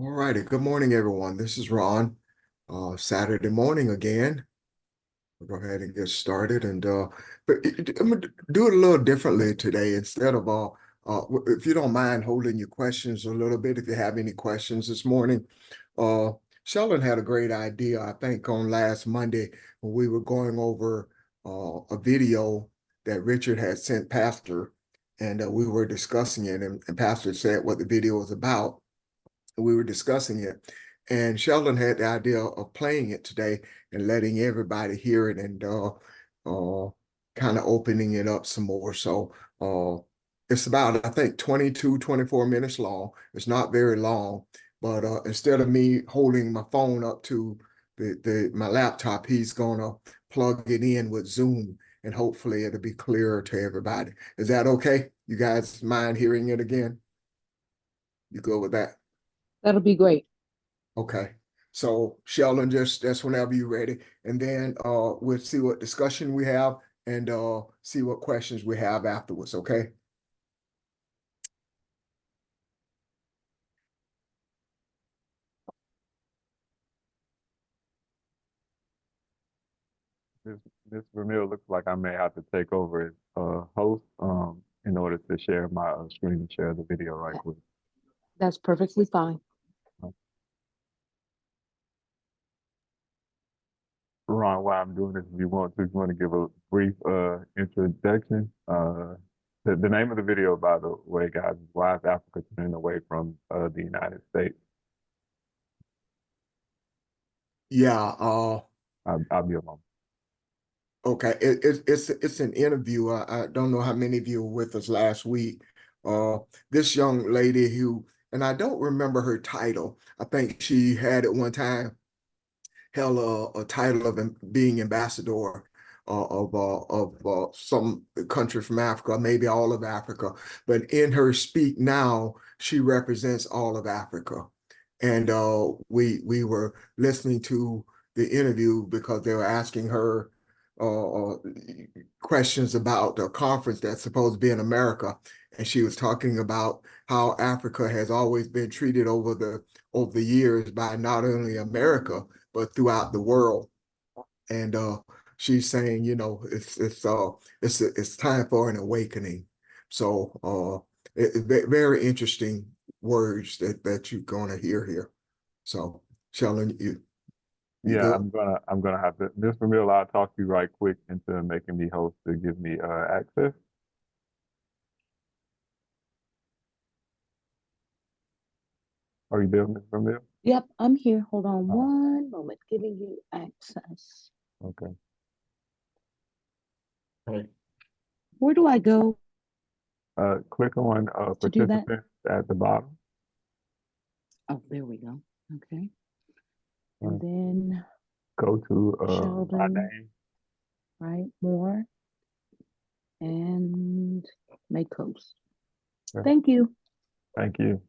All righty. Good morning, everyone. This is Ron. Saturday morning again. We'll go ahead and get started. I'm gonna do it a little differently today. Instead of if you don't mind holding your questions a little bit, if you have any questions this morning, uh, Sheldon had a great idea. I think on last Monday when we were going over a video that Richard had sent Pastor, and we were discussing it, and Pastor said what the video was about. We were discussing it, and Sheldon had the idea of playing it today and letting everybody hear it and kind of opening it up some more. So it's about, I think, 22, 24 minutes long. It's not very long, but instead of me holding my phone up to my laptop, he's gonna plug it in with Zoom, and hopefully it'll be clearer to everybody. Is that okay? You guys mind hearing it again? You good with that? That'll be great. Okay. So Sheldon, just whenever you're ready. And then we'll see what discussion we have and see what questions we have afterwards, okay? This this Vermeil looks like I may have to take over as host in order to share my screen and share the video right quick. That's perfectly fine. Ron, while I'm doing this, if you want to give a brief introduction. The name of the video, by the way, guys, is Why is Africa Turning Away from the United States? Yeah, I'll be alone. okay. It's an interview. I don't know how many of you were with us last week. This young lady who, and I don't remember her title. I think she had at one time held a title of being ambassador of some country from Africa, maybe all of Africa. But in her speak now, she represents all of Africa. And we were listening to the interview because they were asking her questions about the conference that's supposed to be in America. And she was talking about how Africa has always been treated over the years by not only America, but throughout the world. And she's saying, it's time for an awakening. So very interesting words that you're gonna hear here. So Sheldon, you Yeah, good? I'm gonna have to. Miss Vermeil, I'll talk to you right quick into making me host to give me access. Are you there, Miss Vermeil? Yep, I'm here. Hold on Oh, one moment, giving you access. okay. Right. Where do I go Click on to do that? participants at the bottom. Oh, there we go. Okay. Uh, And then Go to my Sheldon, name. right? More and make host. Okay. Thank you. Thank you.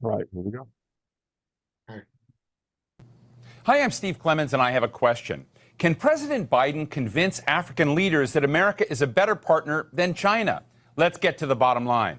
Right, here we go. Hi, I'm Steve Clemens, and I have a question. Can President Biden convince African leaders that America is a better partner than China? Let's get to the bottom line.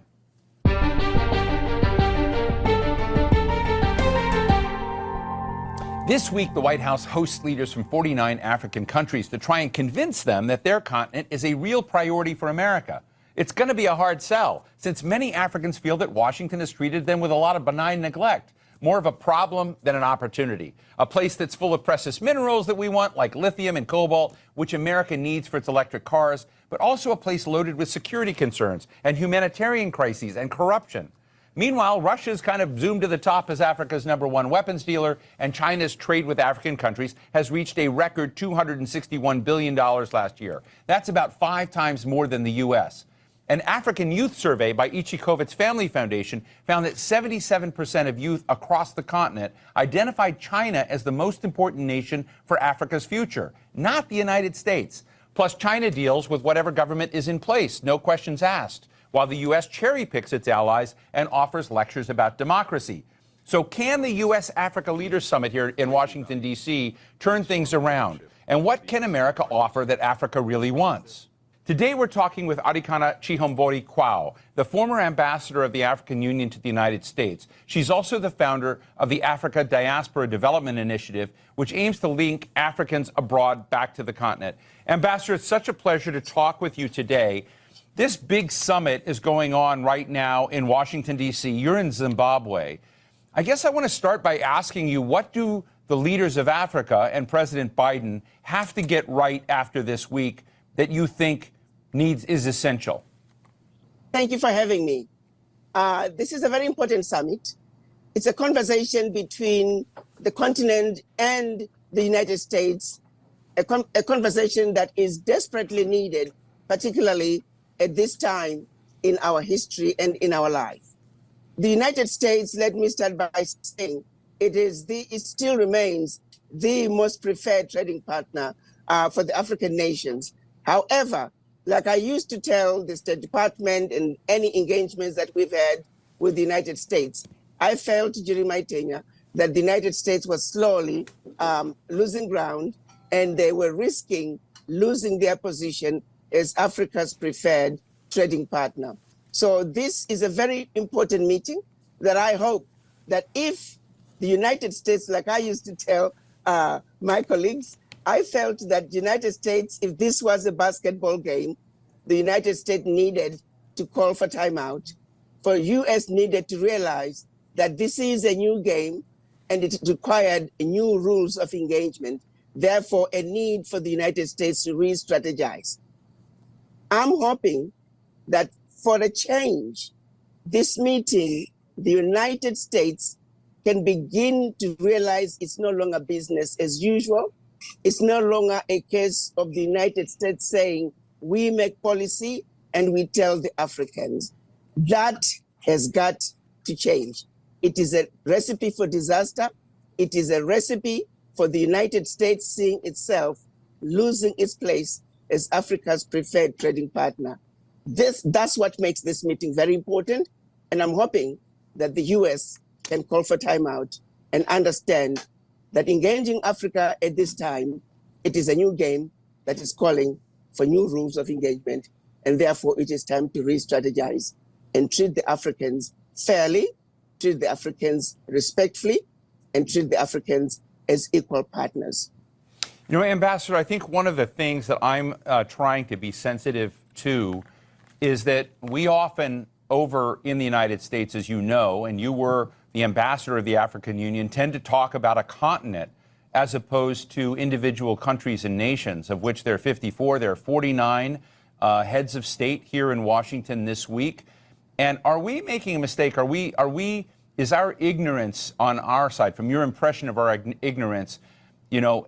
This week, the White House hosts leaders from 49 African countries to try and convince them that their continent is a real priority for America. It's going to be a hard sell, since many Africans feel that Washington has treated them with a lot of benign neglect, more of a problem than an opportunity. A place that's full of precious minerals that we want, like lithium and cobalt, which America needs for its electric cars, but also a place loaded with security concerns and humanitarian crises and corruption. Meanwhile, Russia's kind of zoomed to the top as Africa's #1 weapons dealer, and China's trade with African countries has reached a record $261 billion last year. That's about 5 times more than the U.S. An African youth survey by Ichikovitz Family Foundation found that 77% of youth across the continent identified China as the most important nation for Africa's future, not the United States. Plus, China deals with whatever government is in place, no questions asked, while the U.S. cherry-picks its allies and offers lectures about democracy. So can the U.S.-Africa Leaders Summit here in Washington, D.C. turn things around? And what can America offer that Africa really wants? Today, we're talking with Arikana Chihombori Quao, the former ambassador of the African Union to the United States. She's also the founder of the Africa Diaspora Development Initiative, which aims to link Africans abroad back to the continent. Ambassador, it's such a pleasure to talk with you today. This big summit is going on right now in Washington, D.C. You're in Zimbabwe. I guess I want to start by asking you, what do the leaders of Africa and President Biden have to get right after this week that you think is essential? Thank you for having me. This is a very important summit. It's a conversation between the continent and the United States, a conversation that is desperately needed, particularly at this time in our history and in our life. The United States, let me start by saying, it still remains the most preferred trading partner for the African nations. However, like I used to tell the State Department and any engagements that we've had with the United States, I felt during my tenure that the United States was slowly losing ground, and they were risking losing their position as Africa's preferred trading partner. So this is a very important meeting that I hope that if the United States, like I used to tell my colleagues, I felt that the United States, if this was a basketball game, the United States needed to call for timeout. For U.S. needed to realize that this is a new game and it required new rules of engagement. Therefore, a need for the United States to re-strategize. I'm hoping that for a change, this meeting, the United States can begin to realize it's no longer business as usual. It's no longer a case of the United States saying, we make policy and we tell the Africans. That has got to change. It is a recipe for disaster. It is a recipe for the United States seeing itself losing its place as Africa's preferred trading partner. That's what makes this meeting very important. And I'm hoping that the US can call for timeout and understand that engaging Africa at this time, it is a new game that is calling for new rules of engagement. And therefore, it is time to re-strategize and treat the Africans fairly, treat the Africans respectfully, and treat the Africans as equal partners. You know, Ambassador, I think one of the things that I'm trying to be sensitive to is that we often over in the United States, as you know, and you were the ambassador of the African Union, tend to talk about a continent as opposed to individual countries and nations, of which there are 54. There are 49 heads of state here in Washington this week. And are we making a mistake? Is our ignorance on our side, from your impression of our ignorance,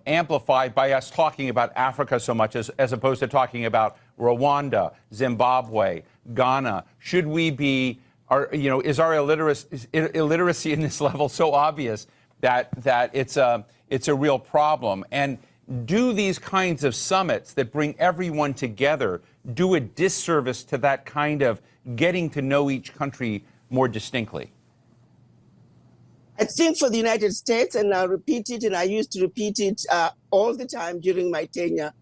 amplified by us talking about Africa so much as opposed to talking about Rwanda, Zimbabwe, Ghana? Should we be, is our illiteracy in this level so obvious that it's a real problem? And do these kinds of summits that bring everyone together do a disservice to that kind of getting to know each country more distinctly? I think for the United States, and I'll repeat it, and I used to repeat it all the time during my tenure,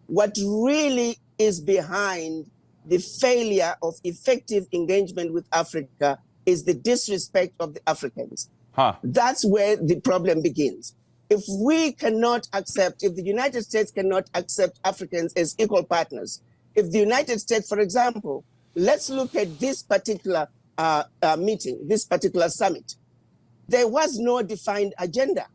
what really is behind the failure of effective engagement with Africa is the disrespect of the Africans. That's where the problem begins. If we cannot accept, if the United States cannot accept Africans as equal partners, if the United States, for example, let's look at this particular meeting, this particular summit. There was no defined agenda.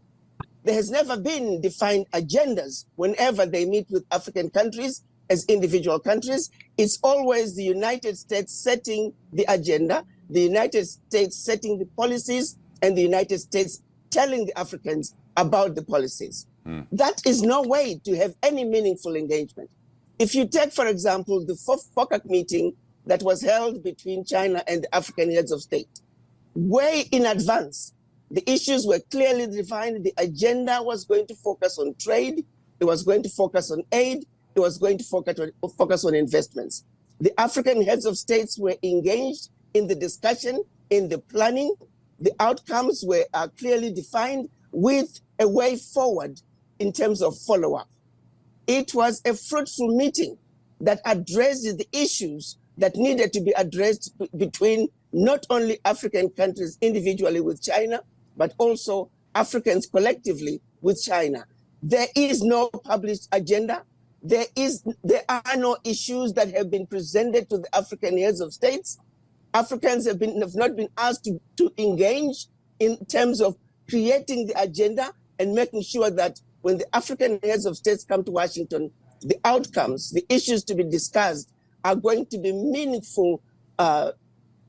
There has never been defined agendas whenever they meet with African countries as individual countries. It's always the United States setting the agenda the United States setting the policies and the United States telling the Africans about the policies. That is no way to have any meaningful engagement. If you take, for example, the FOCAC meeting that was held between China and the African heads of state, way in advance, the issues were clearly defined. The agenda was going to focus on trade, it was going to focus on aid, it was going to focus on investments. The African heads of states were engaged in the discussion, in the planning. The outcomes were clearly defined with a way forward in terms of follow-up. It was a fruitful meeting that addressed the issues that needed to be addressed between not only African countries individually with China, but also Africans collectively with China. There is no published agenda. There are no issues that have been presented to the African heads of states. Africans have not been asked to engage in terms of creating the agenda and making sure that when the African heads of states come to Washington, the outcomes, the issues to be discussed are going to be meaningful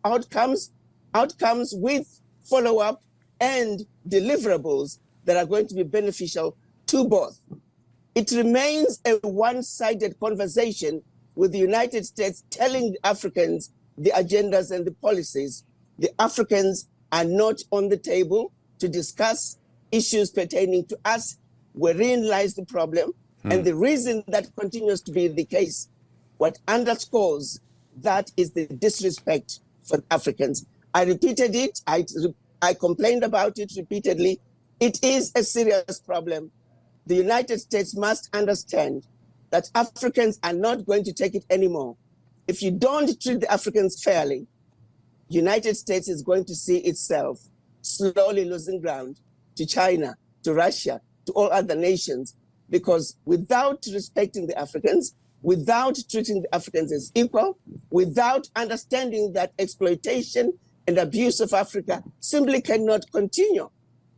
outcomes with follow-up and deliverables that are going to be beneficial to both. It remains a one-sided conversation with the United States telling the Africans the agendas and the policies. The Africans are not on the table to discuss issues pertaining to us, wherein lies the problem. And the reason that continues to be the case, what underscores that is the disrespect for Africans. I repeated it, I complained about it repeatedly. It is a serious problem. The United States must understand that Africans are not going to take it anymore. If you don't treat the Africans fairly, United States is going to see itself slowly losing ground to China, to Russia, to all other nations, because without respecting the Africans, without treating the Africans as equal, without understanding that exploitation and abuse of Africa simply cannot continue,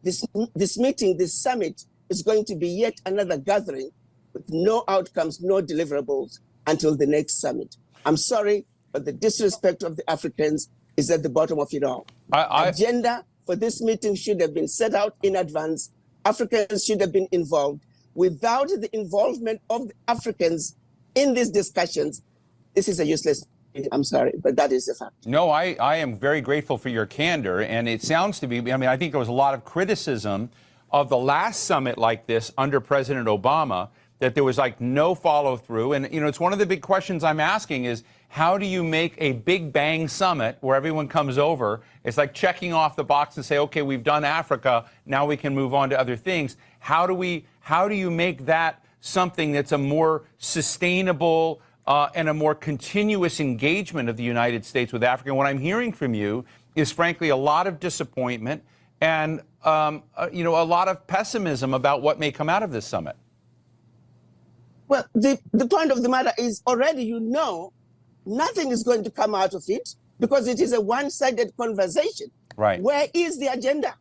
this meeting, this summit, is going to be yet another gathering with no outcomes, no deliverables until the next summit. I'm sorry, but the disrespect of the Africans is at the bottom of it all. Agenda for this meeting should have been set out in advance. Africans should have been involved. Without the involvement of the Africans in these discussions, this is a useless meeting. I'm sorry, but that is the fact. No, I am very grateful for your candor. And it sounds to be, I mean, I think there was a lot of criticism of the last summit like this under President Obama, that there was like no follow through. And, you know, it's one of the big questions I'm asking is, how do you make a big bang summit where everyone comes over? It's like checking off the box and say, okay, we've done Africa, now we can move on to other things. How do you make that something that's a more sustainable and a more continuous engagement of the United States with Africa? And what I'm hearing from you is, frankly, a lot of disappointment and you know, a lot of pessimism about what may come out of this summit. Well, the point of the matter is already, you know, nothing is going to come out of it because it is a one-sided conversation. Right. Where is the agenda?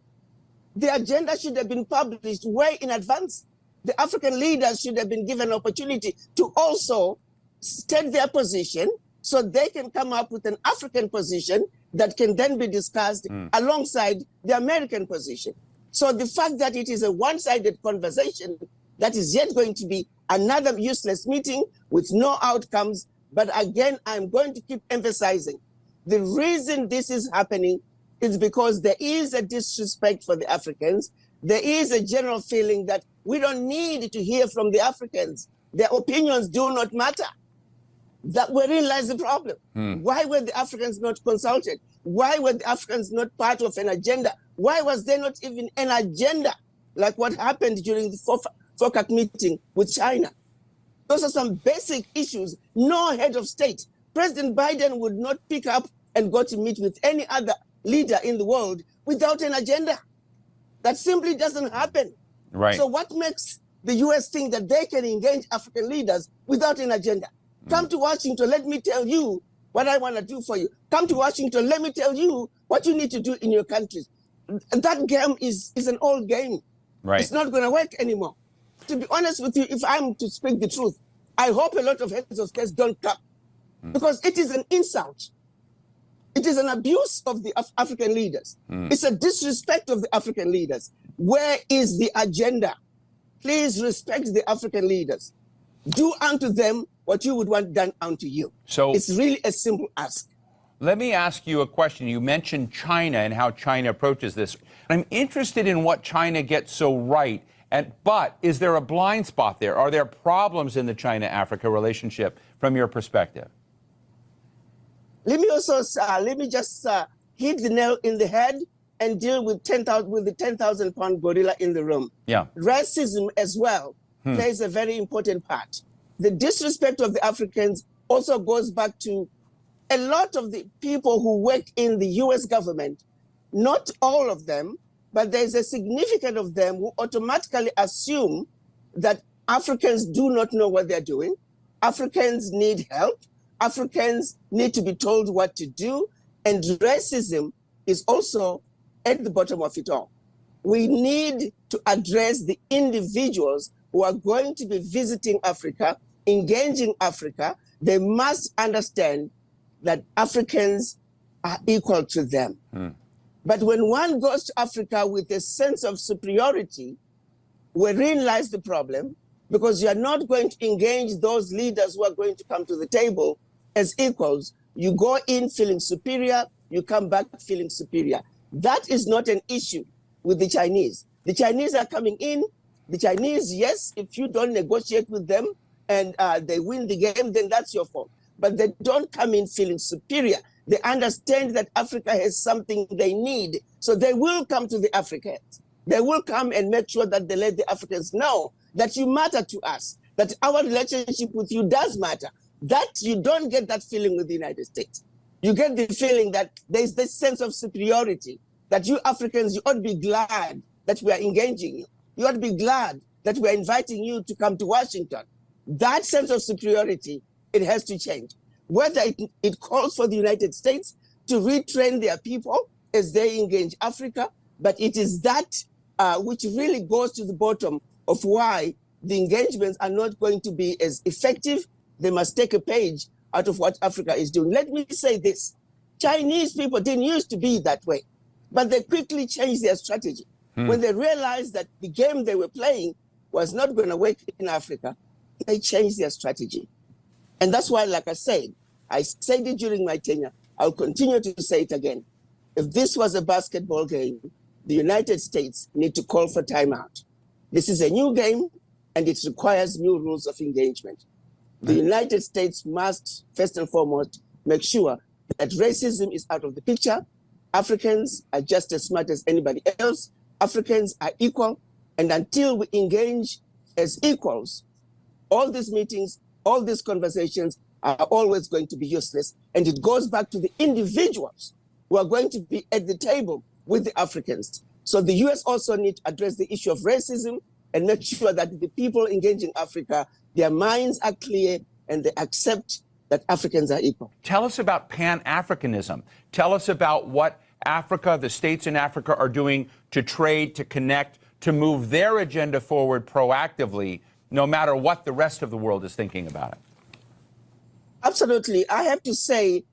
The agenda should have been published way in advance. The African leaders should have been given an opportunity to also state their position so they can come up with an African position that can then be discussed alongside the American position. So the fact that it is a one-sided conversation, that is yet going to be another useless meeting with no outcomes. But again, I'm going to keep emphasizing the reason this is happening is because there is a disrespect for the Africans. There is a general feeling that we don't need to hear from the Africans. Their opinions do not matter. That wherein lies the problem. Why were the Africans not consulted? Why were the Africans not part of an agenda? Why was there not even an agenda like what happened during the FOCAC meeting with China? Those are some basic issues. No head of state. President Biden would not pick up and go to meet with any other leader in the world without an agenda. That simply doesn't happen. Right. So what makes the US think that they can engage African leaders without an agenda? Come to Washington, let me tell you what I want to do for you. Come to Washington, let me tell you what you need to do in your countries. That game is an old game. Right. It's not going to work anymore. To be honest with you, if I'm to speak the truth, I hope a lot of heads of states don't come because it is an insult. It is an abuse of the African leaders. It's a disrespect of the African leaders. Where is the agenda? Please respect the African leaders. Do unto them what you would want done unto you. So It's really a simple ask. let me ask you a question. You mentioned China and how China approaches this. I'm interested in what China gets so right. But is there a blind spot there? Are there problems in the China-Africa relationship from your perspective? Let me just hit the nail in the head and deal with the 10,000-pound gorilla in the room. Yeah. Racism as well plays a very important part. The disrespect of the Africans also goes back to a lot of the people who work in the US government, not all of them, but there's a significant of them who automatically assume that Africans do not know what they're doing. Africans need help. Africans need to be told what to do. And racism is also at the bottom of it all. We need to address the individuals who are going to be visiting Africa, engaging Africa. They must understand that Africans are equal to them. But when one goes to Africa with a sense of superiority, wherein lies the problem, because you are not going to engage those leaders who are going to come to the table as equals. You go in feeling superior, you come back feeling superior. That is not an issue with the Chinese. The Chinese are coming in. The Chinese, yes, if you don't negotiate with them and they win the game, then that's your fault. But they don't come in feeling superior. They understand that Africa has something they need. So they will come to the Africans. They will come and make sure that they let the Africans know that you matter to us, that our relationship with you does matter. That you don't get that feeling with the United States. You get the feeling that there's this sense of superiority, that you Africans, you ought to be glad that we are engaging you. You ought to be glad that we are inviting you to come to Washington. That sense of superiority, it has to change. Whether it calls for the United States to retrain their people as they engage Africa, but it is that which really goes to the bottom of why the engagements are not going to be as effective. They must take a page out of what Africa is doing. Let me say this. Chinese people didn't used to be that way, but they quickly changed their strategy. When they realized that the game they were playing was not going to work in Africa, they changed their strategy. And that's why, like I said it during my tenure, I'll continue to say it again. If this was a basketball game, the United States need to call for timeout. This is a new game, and it requires new rules of engagement. The United States must, first and foremost, make sure that racism is out of the picture. Africans are just as smart as anybody else. Africans are equal. And until we engage as equals, all these meetings, all these conversations are always going to be useless. And it goes back to the individuals who are going to be at the table with the Africans. So the US also need to address the issue of racism and make sure that the people engaging Africa, their minds are clear and they accept that Africans are equal. Tell us about Pan-Africanism. Tell us about what Africa, the states in Africa are doing to trade, to connect, to move their agenda forward proactively, no matter what the rest of the world is thinking about it. Absolutely. I have to say,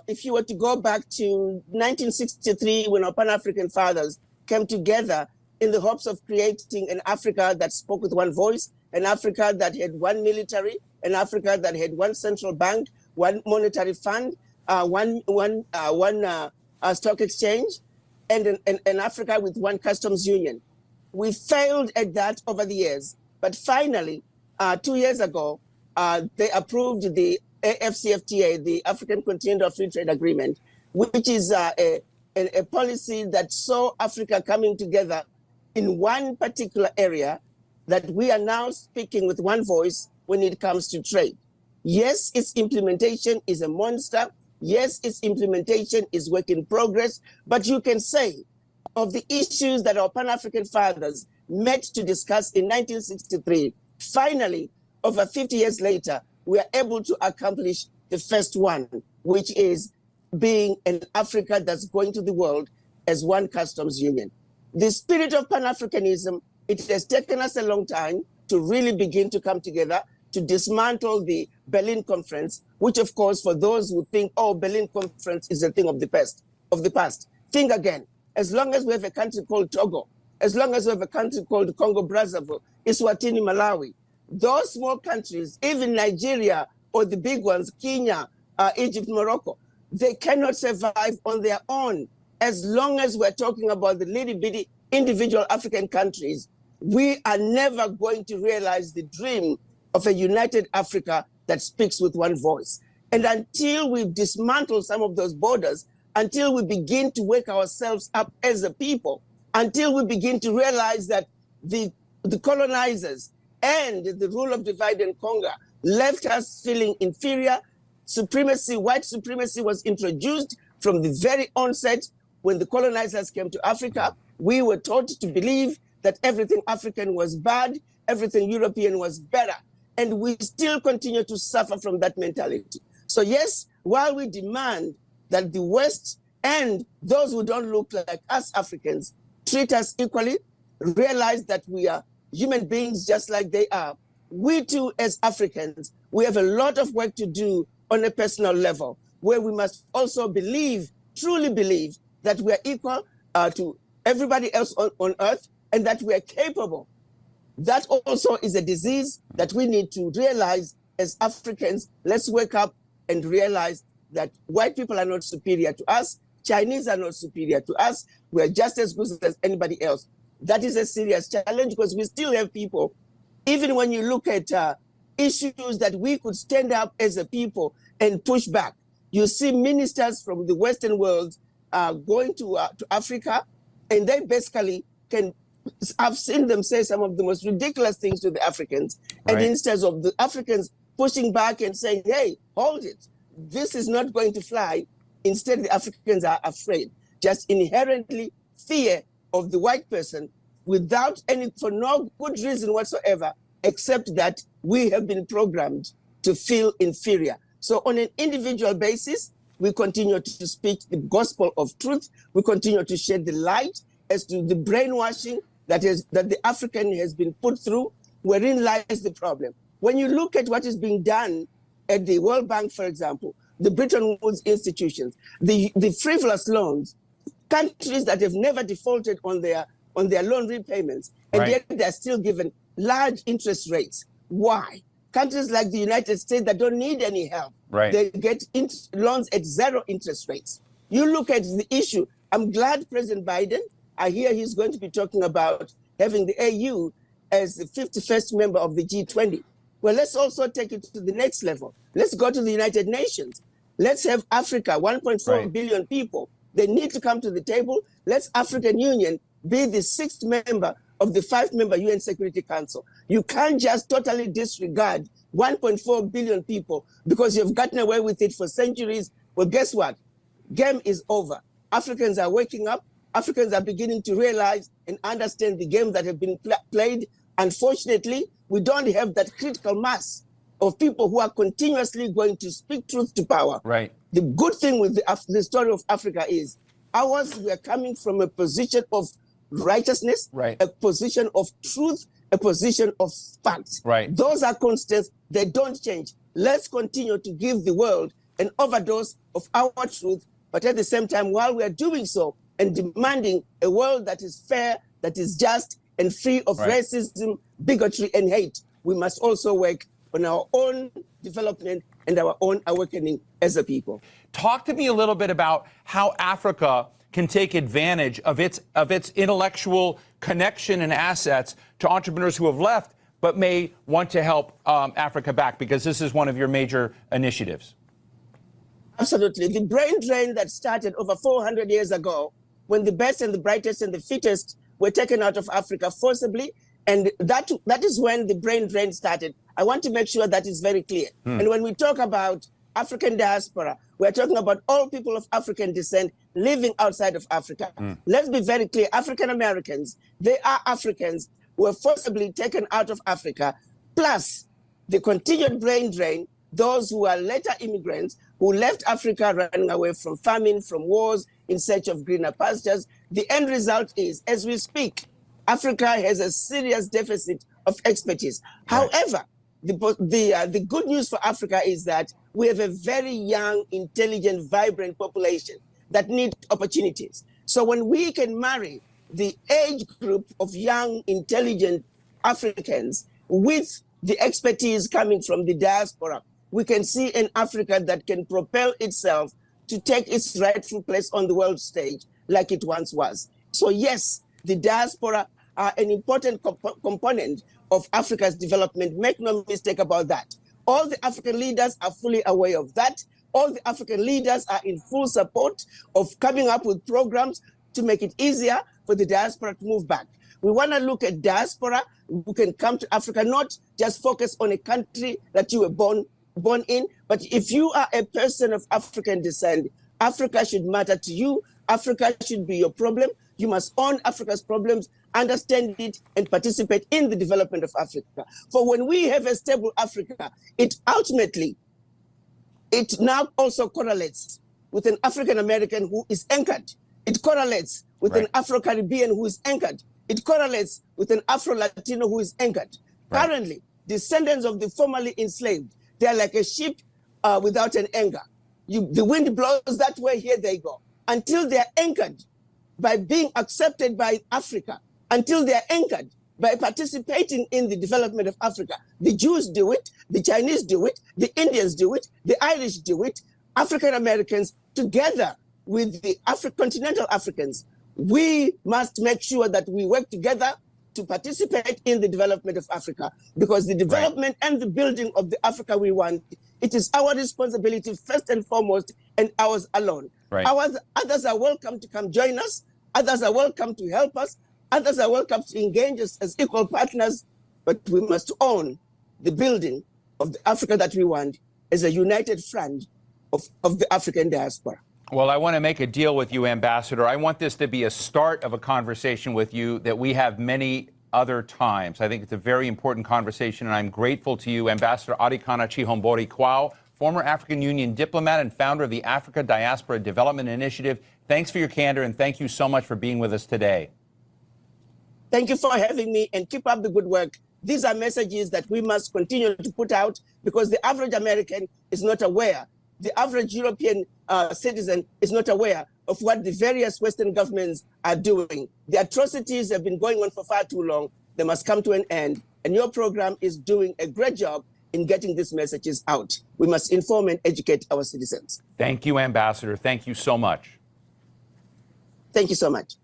if you were to go back to 1963, when our Pan-African fathers came together in the hopes of creating an Africa that spoke with one voice, an Africa that had one military, an Africa that had one central bank, one monetary fund, one stock exchange, and an Africa with one customs union. We failed at that over the years, but finally, 2 years ago, they approved the AfCFTA, the African Continental Free Trade Agreement, which is a policy that saw Africa coming together in one particular area, that we are now speaking with one voice when it comes to trade. Yes, its implementation is a monster. Yes, its implementation is work in progress. But you can say of the issues that our Pan-African fathers met to discuss in 1963, finally, over 50 years later, we are able to accomplish the first one, which is being an Africa that's going to the world as one customs union. The spirit of Pan-Africanism, it has taken us a long time to really begin to come together, to dismantle the Berlin Conference, which of course, for those who think, oh, Berlin Conference is a thing of the past, think again. As long as we have a country called Togo, as long as we have a country called Congo Brazzaville, Eswatini, Malawi, those small countries, even Nigeria or the big ones, Kenya, Egypt, Morocco, they cannot survive on their own. As long as we're talking about the little bitty individual African countries, we are never going to realize the dream of a united Africa that speaks with one voice. And until we dismantle some of those borders, until we begin to wake ourselves up as a people, until we begin to realize that the colonizers and the rule of divide and conquer left us feeling inferior. Supremacy, white supremacy was introduced from the very onset. When the colonizers came to Africa, we were taught to believe that everything African was bad, everything European was better. And we still continue to suffer from that mentality. So yes, while we demand that the West and those who don't look like us Africans treat us equally, realize that we are human beings just like they are, we too as Africans, we have a lot of work to do on a personal level, where we must also believe, truly believe, that we are equal to everybody else on earth, and that we are capable. That also is a disease that we need to realize as Africans. Let's wake up and realize that white people are not superior to us. Chinese are not superior to us. We are just as good as anybody else. That is a serious challenge, because we still have people, even when you look at issues that we could stand up as a people and push back. You see ministers from the Western world going to Africa, and they basically can, I've seen them say some of the most ridiculous things to the Africans. Right. And instead of the Africans pushing back and saying, hey, hold it, this is not going to fly, instead the Africans are afraid, just inherently fear of the white person, without any, for no good reason whatsoever, except that we have been programmed to feel inferior. So on an individual basis, we continue to speak the gospel of truth. We continue to shed the light as to the brainwashing that the African has been put through, wherein lies the problem. When you look at what is being done at the World Bank, for example, the Bretton Woods institutions, the frivolous loans, countries that have never defaulted on their loan repayments, and right. yet they're still given large interest rates. Why? Countries like the United States that don't need any help, right. they get loans at 0 interest rates. You look at the issue. I'm glad President Biden, I hear he's going to be talking about having the AU as the 51st member of the G20. Well, let's also take it to the next level. Let's go to the United Nations. Let's have Africa, 1.4 right. billion people. They need to come to the table. Let's African Union be the 6th member of the 5-member UN Security Council. You can't just totally disregard 1.4 billion people because you've gotten away with it for centuries. Well, guess what? Game is over. Africans are waking up. Africans are beginning to realize and understand the game that have been played. Unfortunately, we don't have that critical mass of people who are continuously going to speak truth to power. Right. The good thing with the story of Africa is we are coming from a position of righteousness, right. a position of truth, a position of facts. Right. Those are constants. They don't change. Let's continue to give the world an overdose of our truth, but at the same time, while we are doing so and demanding a world that is fair, that is just, and free of right. racism, bigotry, and hate, we must also work on our own development and our own awakening as a people. Talk to me a little bit about how Africa can take advantage of its intellectual connection and assets to entrepreneurs who have left but may want to help Africa back, because this is one of your major initiatives. Absolutely. The brain drain that started over 400 years ago, when the best and the brightest and the fittest were taken out of Africa forcibly, and that is when the brain drain started. I want to make sure that is very clear. And when we talk about African diaspora, we're talking about all people of African descent living outside of Africa. Let's be very clear. African Americans, they are Africans who were forcibly taken out of Africa, plus the continued brain drain, those who are later immigrants who left Africa running away from famine, from wars, in search of greener pastures. The end result is, as we speak, Africa has a serious deficit of expertise. Right. However, the good news for Africa is that we have a very young, intelligent, vibrant population that need opportunities. So when we can marry the age group of young, intelligent Africans with the expertise coming from the diaspora, we can see an Africa that can propel itself to take its rightful place on the world stage like it once was. So yes, the diaspora are an important component of Africa's development. Make no mistake about that. All the African leaders are fully aware of that. All the African leaders are in full support of coming up with programs to make it easier for the diaspora to move back. We want to look at diaspora who can come to Africa, not just focus on a country that you were born in, but if you are a person of African descent, Africa should matter to you. Africa should be your problem. You must own Africa's problems, understand it, and participate in the development of Africa. For when we have a stable Africa, it now also correlates with an African American who is anchored. It correlates with an Afro-Caribbean who is anchored. It correlates with an Afro-Latino who is anchored. Currently, descendants of the formerly enslaved, they are like a ship without an anchor. The wind blows that way, here they go. Until they are anchored by being accepted by Africa, until they are anchored by participating in the development of Africa. The Jews do it, the Chinese do it, the Indians do it, the Irish do it, African Americans together with the continental Africans. We must make sure that we work together to participate in the development of Africa, because the development and the building of the Africa we want, it is our responsibility first and foremost, and ours alone. Others are welcome to come join us. Others are welcome to help us. Others are welcome to engage us as equal partners, but we must own the building of the Africa that we want as a united front of the African diaspora. Well, I want to make a deal with you, Ambassador. I want this to be a start of a conversation with you that we have many other times. I think it's a very important conversation, and I'm grateful to you, Ambassador Adikana Chihombori Kwao, former African Union diplomat and founder of the Africa Diaspora Development Initiative. Thanks for your candor, and thank you so much for being with us today. Thank you for having me, and keep up the good work. These are messages that we must continue to put out, because the average American is not aware. The average European citizen is not aware of what the various Western governments are doing. The atrocities have been going on for far too long. They must come to an end. And your program is doing a great job in getting these messages out. We must inform and educate our citizens. Thank you, Ambassador. Thank you so much. Thank you so much.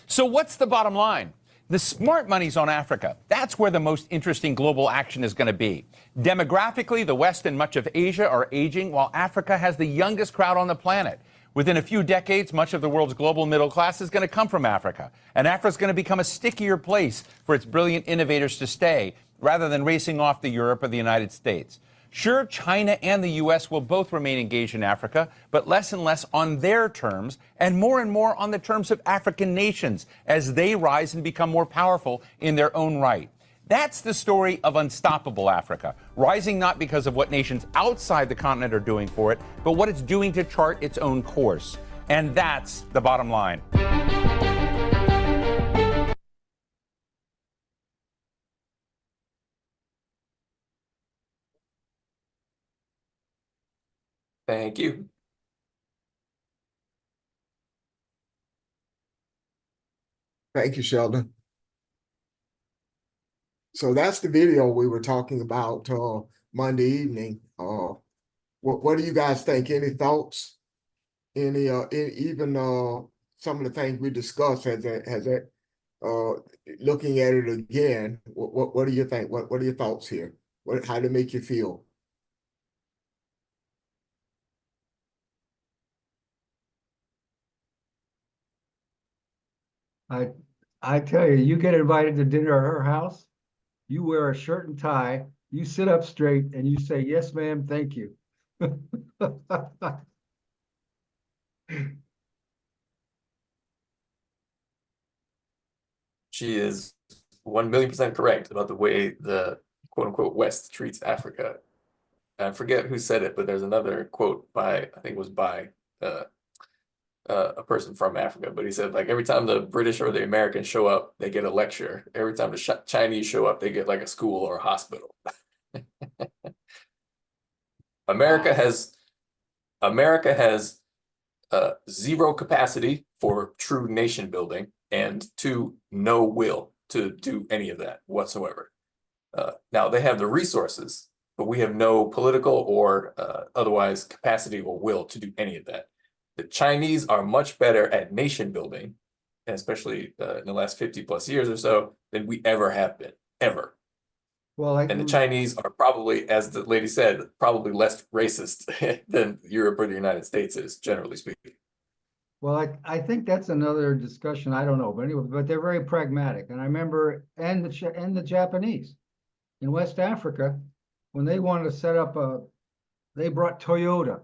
So what's the bottom line? The smart money's on Africa. That's where the most interesting global action is going to be. Demographically, the West and much of Asia are aging, while Africa has the youngest crowd on the planet. Within a few decades, much of the world's global middle class is going to come from Africa. And Africa's going to become a stickier place for its brilliant innovators to stay, rather than racing off to Europe or the United States. Sure, China and the U.S. will both remain engaged in Africa, but less and less on their terms, and more on the terms of African nations as they rise and become more powerful in their own right. That's the story of Unstoppable Africa, rising not because of what nations outside the continent are doing for it, but what it's doing to chart its own course. And that's the bottom line. Thank you. Thank you, Sheldon. So that's the video we were talking about Monday evening. What do you guys think? Any thoughts? Any even some of the things we discussed looking at it again? What do you think? What are your thoughts here? How did it make you feel? I tell you, you get invited to dinner at her house, you wear a shirt and tie, you sit up straight, and you say, "Yes, ma'am, thank you." She is 1,000,000% correct about the way the quote unquote West treats Africa. I forget who said it, but there's another quote by, I think it was by a person from Africa, but he said, like, every time the British or the Americans show up, they get a lecture. Every time the Chinese show up, they get like a school or a hospital. America has zero capacity for true nation building, and two, no will to do any of that whatsoever. Now they have the resources, but we have no political or otherwise capacity or will to do any of that. The Chinese are much better at nation building, and especially in the last 50 plus years or so, than we ever have been, ever. Well, I, And the Chinese are probably, as the lady said, probably less racist than Europe or the United States is, generally speaking. well, I think that's another discussion. I don't know, but anyway, but they're very pragmatic. And I remember, and the Japanese in West Africa, when they wanted to set up they brought Toyota,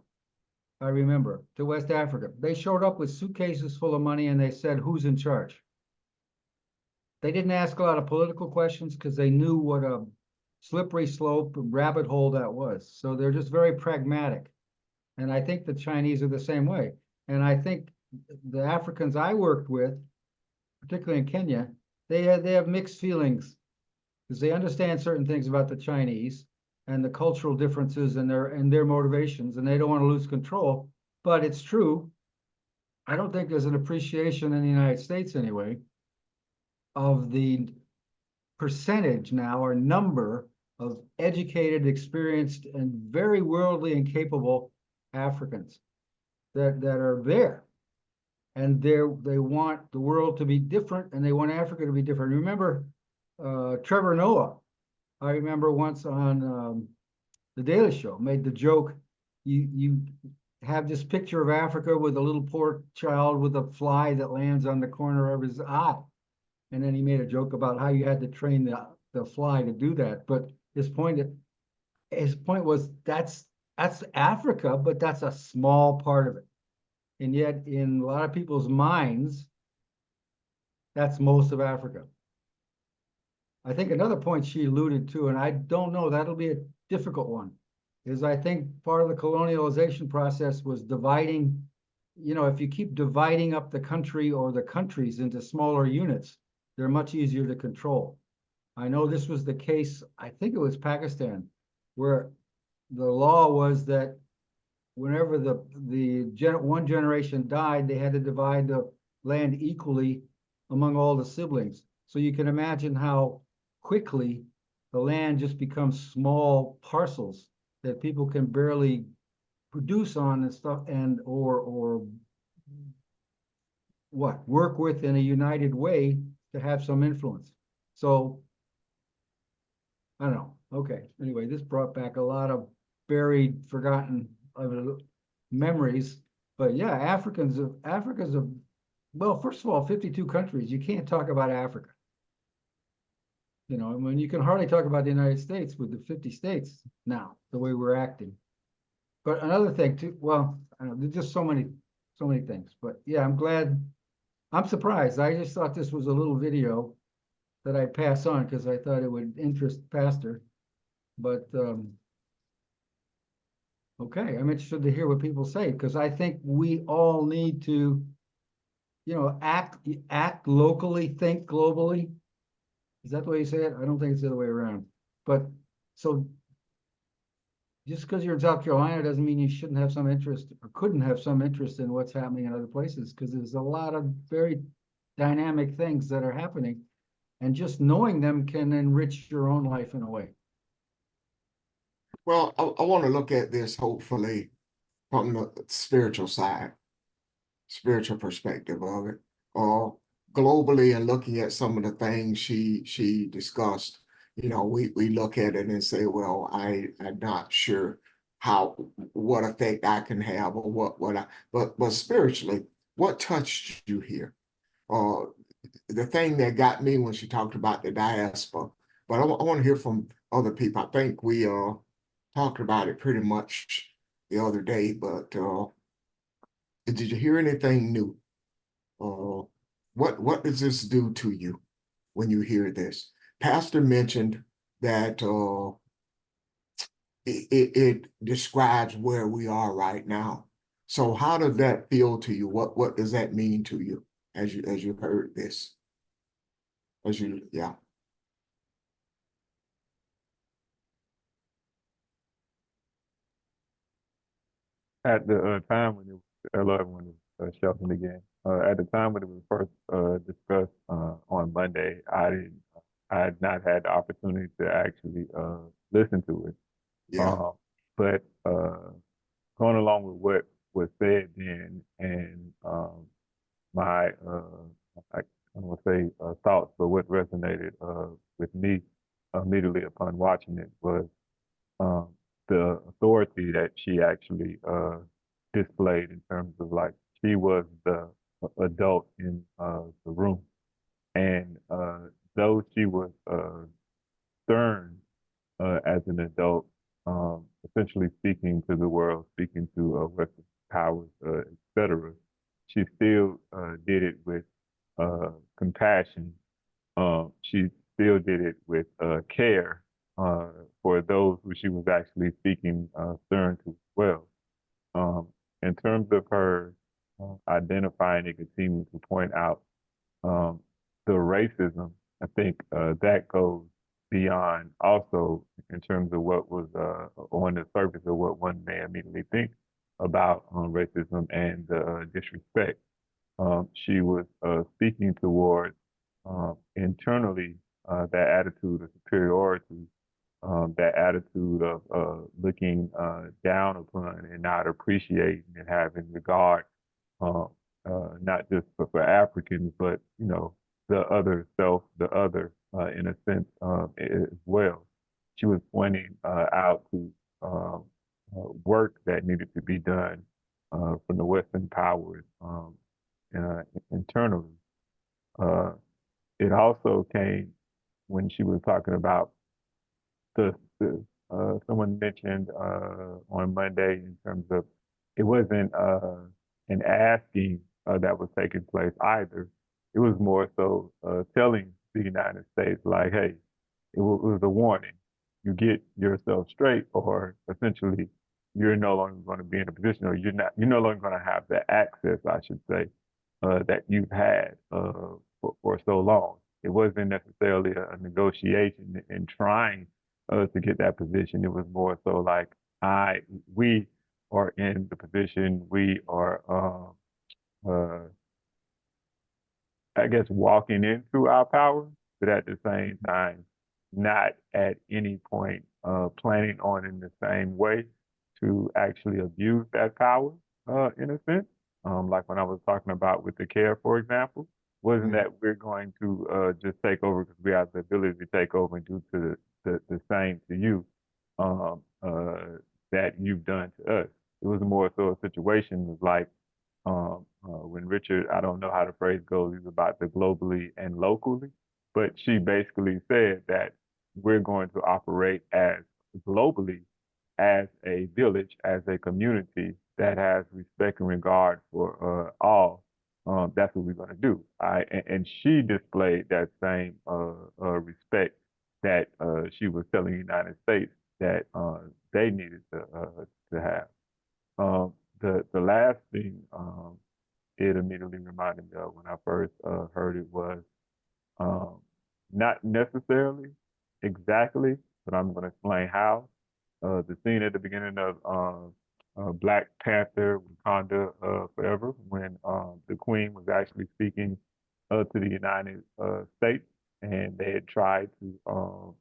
I remember, to West Africa. They showed up with suitcases full of money and they said, who's in charge? They didn't ask a lot of political questions because they knew what a slippery slope, rabbit hole that was. So they're just very pragmatic. And I think the Chinese are the same way. And I think the Africans I worked with, particularly in Kenya, they have mixed feelings because they understand certain things about the Chinese and the cultural differences and their motivations, and they don't want to lose control. But it's true. I don't think there's an appreciation in the United States anyway of the percentage now or number of educated, experienced, and very worldly and capable Africans that are there. And they want the world to be different, and they want Africa to be different. Remember Trevor Noah, I remember once on The Daily Show, made the joke, you have this picture of Africa with a little poor child with a fly that lands on the corner of his eye. And then he made a joke about how you had to train the fly to do that. But his point was that's Africa, but that's a small part of it. And yet in a lot of people's minds, that's most of Africa. I think another point she alluded to, and I don't know, that'll be a difficult one, is I think part of the colonialization process was dividing, if you keep dividing up the country or the countries into smaller units, they're much easier to control. I know this was the case, I think it was Pakistan, where the law was that whenever one generation died, they had to divide the land equally among all the siblings. So you can imagine how quickly the land just becomes small parcels that people can barely produce on and stuff, and or work with in a united way to have some influence. So I don't know. Okay. Anyway, this brought back a lot of buried, forgotten memories. But yeah, Africa's well, first of all, 52 countries. You can't talk about Africa. I mean, you can hardly talk about the United States with the 50 states now, the way we're acting. But another thing too, well, I don't know, there's just so many things. But yeah, I'm surprised. I just thought this was a little video that I'd pass on because I thought it would interest Pastor. But okay, I'm interested to hear what people say, because I think we all need to, act locally, think globally. Is that the way you say it? I don't think it's the other way around. But so just because you're in South Carolina doesn't mean you shouldn't have some interest or couldn't have some interest in what's happening in other places, because there's a lot of very dynamic things that are happening, and just knowing them can enrich your own life in a way. Well, I want to look at this hopefully from the spiritual side, spiritual perspective of it, globally, and looking at some of the things she discussed. We look at it and say, well, I'm not sure what effect I can have, or but spiritually, what touched you here? The thing that got me when she talked about the diaspora, but I want to hear from other people. I think we talked about it pretty much the other day, but did you hear anything new? What does this do to you when you hear this? Pastor mentioned that it describes where we are right now. So how does that feel to you? What does that mean to you as you heard this? Yeah. At the time when it was, hello everyone, it's Shelton again. At the time when it was first discussed on Monday, I had not had the opportunity to actually listen to it. Yeah, But going along with what was said then, and my I don't want to say thoughts, but what resonated with me immediately upon watching it was um, the authority that she actually displayed in terms of like she was the adult in the room, and though she was stern as an adult, essentially speaking to the world, speaking to Western powers, etc., she still did it with compassion. She still did it with care for those who she was actually speaking stern to as well. In terms of her identifying and continuing to point out um, the racism, I think that goes beyond also in terms of what was on the surface of what one may immediately think about racism and disrespect. She was speaking towards internally that attitude of superiority, that attitude of looking down upon and not appreciating and having regard, uh, not just for Africans, but you know the other self, the other in a sense as well. She was pointing out to work that needed to be done from the Western powers internally. Uh, it also came when she was talking about the someone mentioned on Monday in terms of it wasn't an asking that was taking place either. It was more so telling the United States like, hey, it was a warning. You get yourself straight, or essentially, you're no longer going to be in a position, or you're no longer going to have the access, I should say, that you've had for so long. It wasn't necessarily a negotiation in trying to get that position. It was more so like we are in the position, we are, I guess, walking into our power, but at the same time, not at any point planning on in the same way to actually abuse that power, in a sense. Like when I was talking about with the care, for example, wasn't that we're going to just take over because we have the ability to take over and do to the same to you that you've done to us. It was more so a situation of like when Richard, I don't know how the phrase goes, is about the globally and locally, but she basically said that we're going to operate as globally as a village, as a community that has respect and regard for all. That's what we're going to do. And she displayed that same respect that she was telling the United States that they needed to have. The last thing it immediately reminded me of when I first heard it was not necessarily exactly, but I'm going to explain how. The scene at the beginning of Black Panther, Wakanda Forever, when the Queen was actually speaking to the United States, and they had tried to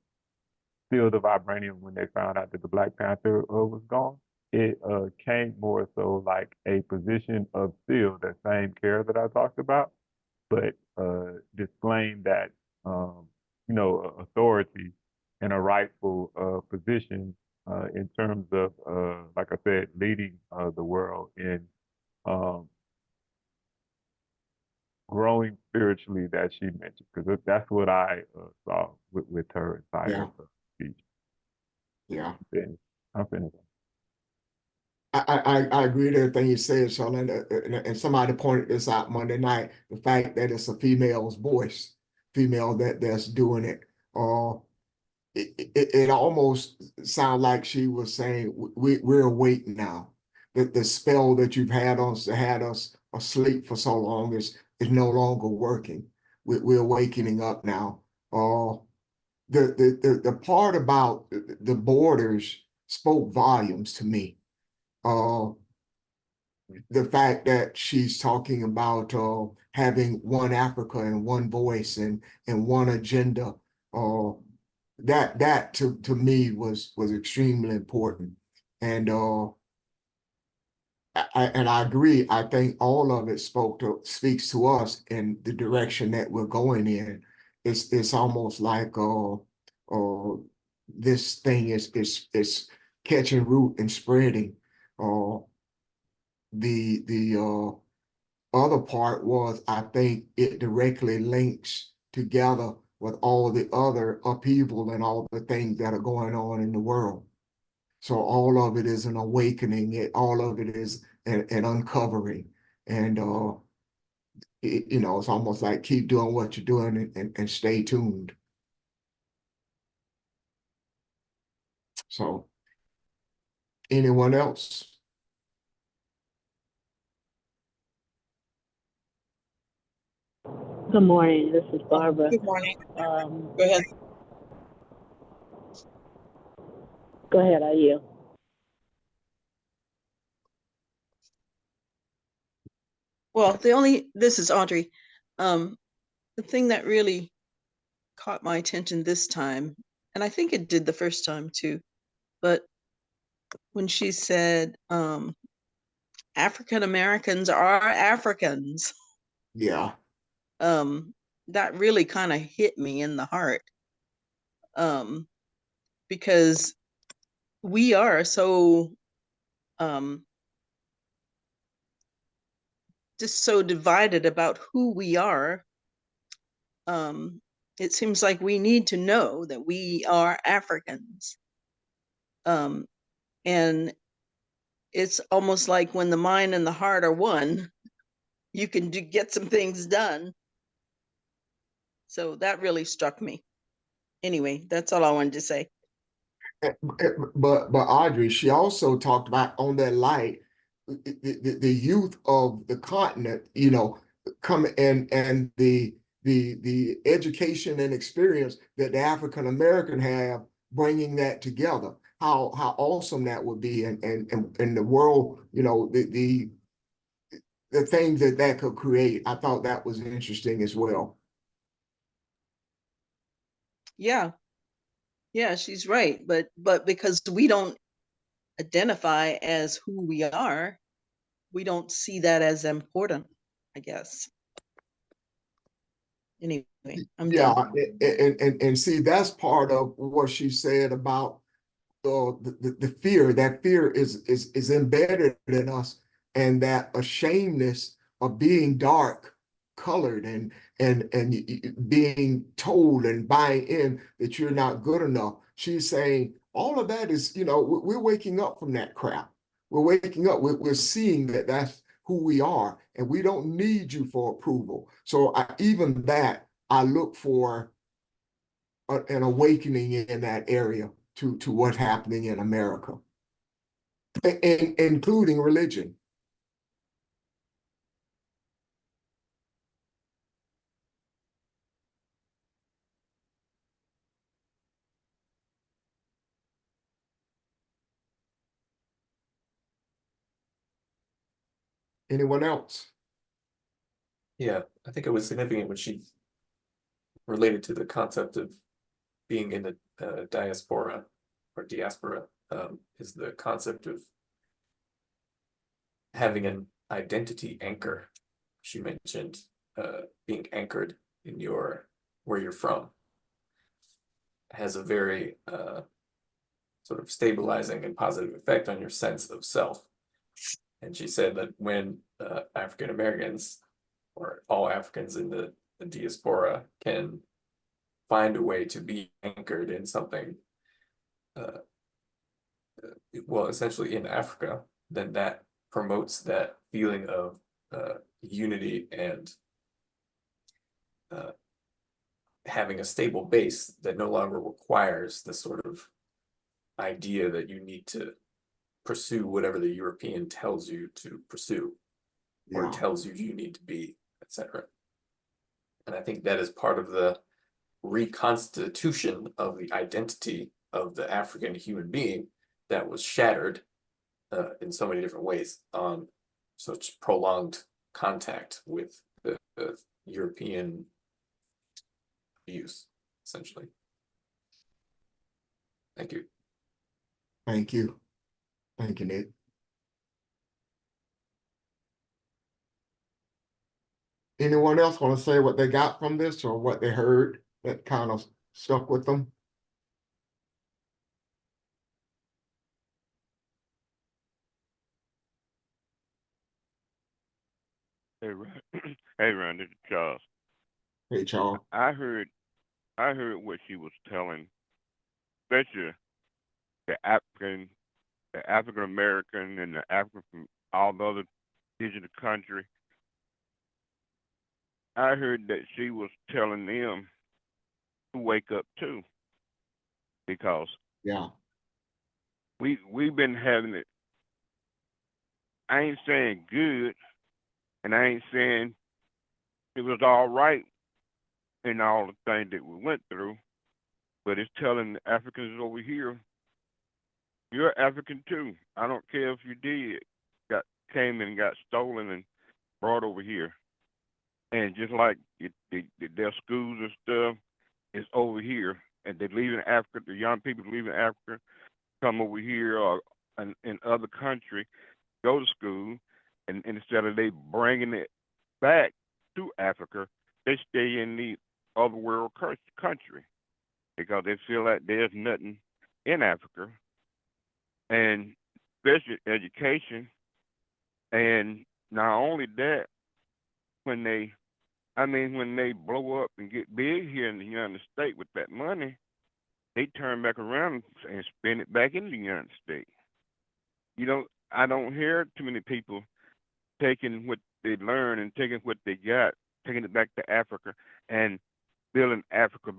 steal the vibranium when they found out that the Black Panther was gone. It came more so like a position of still that same care that I talked about, but displaying that authority and a rightful position in terms of like I said, leading the world in um, growing spiritually that she mentioned, because that's what I saw with her inside yeah, of her speech. yeah. I'm finished. I agree with everything you said, Charlotte. And somebody pointed this out Monday night, the fact that it's a female's voice, female that's doing it. It almost sounded like she was saying, we're awake now. That the spell that you've had us asleep for so long is no longer working. We're waking up now. The part about the borders spoke volumes to me. the fact that she's talking about having one Africa and one voice and one agenda, that to me was extremely important. And I agree. I think all of it speaks to us in the direction that we're going in. It's almost like this thing is catching root and spreading. The other part was, I think it directly links together with all the other upheaval and all the things that are going on in the world. So all of it is an awakening. All of it is an uncovering. And, it's almost like keep doing what you're doing and stay tuned. So anyone else? Good morning. This is Barbara. Good morning. Um, Go ahead. Go ahead. Are you? Well, this is Audrey. The thing that really caught my attention this time, and I think it did the first time too, but when she said, African Americans are Africans, Yeah. that really kind of hit me in the heart. Because we are so, just so divided about who we are. It seems like we need to know that we are Africans. And it's almost like when the mind and the heart are one, you can get some things done. So that really struck me. Anyway, that's all I wanted to say. But Audrey, she also talked about on that light, the youth of the continent, come and the education and experience that the African American have, bringing that together. How awesome that would be, and the world, the things that could create. I thought that was interesting as well. Yeah. Yeah, she's right. But because we don't identify as who we are, we don't see that as important, I guess. Anyway, I'm done. And see, that's part of what she said about the fear. That fear is embedded in us, and that ashamedness of being dark colored and being told and buying in that you're not good enough. She's saying all of that is, we're waking up from that crap. We're waking up. We're seeing that that's who we are, and we don't need you for approval. So even that, I look for an awakening in that area to what's happening in America, including religion. Anyone else? Yeah, I think it was significant when she related to the concept of being in the diaspora, is the concept of having an identity anchor. She mentioned being anchored in where you're from has a very sort of stabilizing and positive effect on your sense of self. And she said that when African Americans or all Africans in the diaspora can find a way to be anchored in something, well, essentially in Africa, then that promotes that feeling of unity and having a stable base that no longer requires the sort of idea that you need to pursue whatever the European tells you to pursue or tells you need to be, etc. And I think that is part of the reconstitution of the identity of the African human being that was shattered in so many different ways on such prolonged contact with the European views, essentially. Thank you. Thank you. Thank you, Nick. Anyone else want to say what they got from this or what they heard that kind of stuck with them? Hey, Ron. Hey, Ron, this is Charles. Hey, Charles. I heard what she was telling, especially the African American and the African from all the other indigenous country. I heard that she was telling them to wake up too, because Yeah. we've been having it. I ain't saying good, and I ain't saying it was all right in all the things that we went through, but it's telling the Africans over here, you're African too. I don't care if you came and got stolen and brought over here. And just like their schools and stuff is over here, and they're leaving Africa, the young people leaving Africa, come over here or in other country, go to school, and instead of they bringing it back to Africa, they stay in the other world country because they feel like there's nothing in Africa, and especially education. And not only that, when they blow up and get big here in the United States with that money, they turn back around and spend it back in the United States. I don't hear too many people taking what they learn and taking what they got, taking it back to Africa and building Africa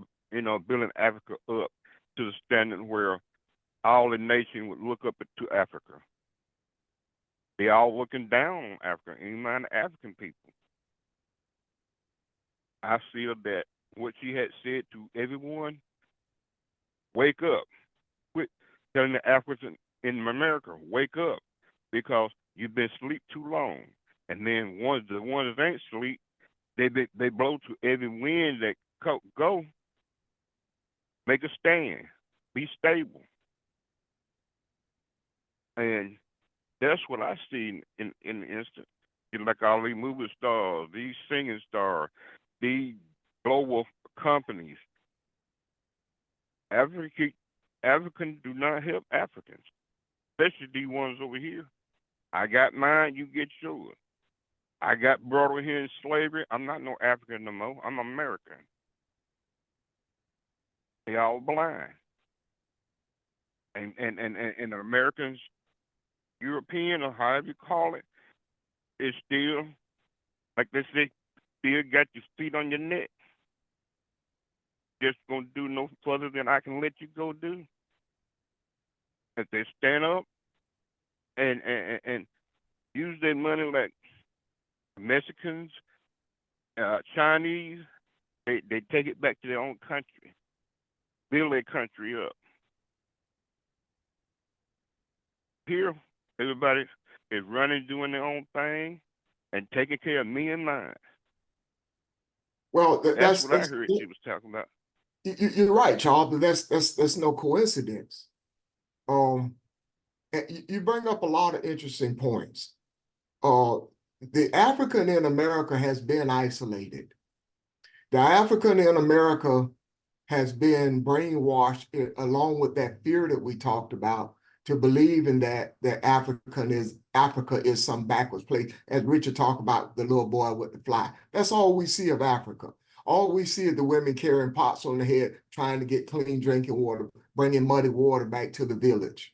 up to the standard where all the nation would look up to Africa. They all looking down on Africa, even the African people. I feel that what she had said to everyone, wake up. Quit telling the Africans in America, wake up, because you've been asleep too long. And then the ones that ain't asleep, they blow to every wind that go. Make a stand. Be stable. And that's what I see in the instant. Like all these movie stars, these singing stars, these global companies. Africans do not help Africans, especially these ones over here. I got mine, you get yours. I got brought over here in slavery. I'm not no African no more. I'm American. They all blind. And the Americans, European or however you call it, is still, like they say, still got your feet on your neck. Just gonna do no further than I can let you go do. If they stand up and use their money like Mexicans, Chinese, they take it back to their own country, build their country up. Here, everybody is running, doing their own thing, and taking care of me and mine. Well, That's what I heard she was talking about. You're right, Charles, but that's no coincidence. And you bring up a lot of interesting points. The African in America has been isolated. The African in America has been brainwashed along with that fear that we talked about to believe in that Africa is some backwards place. As Richard talked about the little boy with the fly. That's all we see of Africa. All we see is the women carrying pots on their head, trying to get clean drinking water, bringing muddy water back to the village.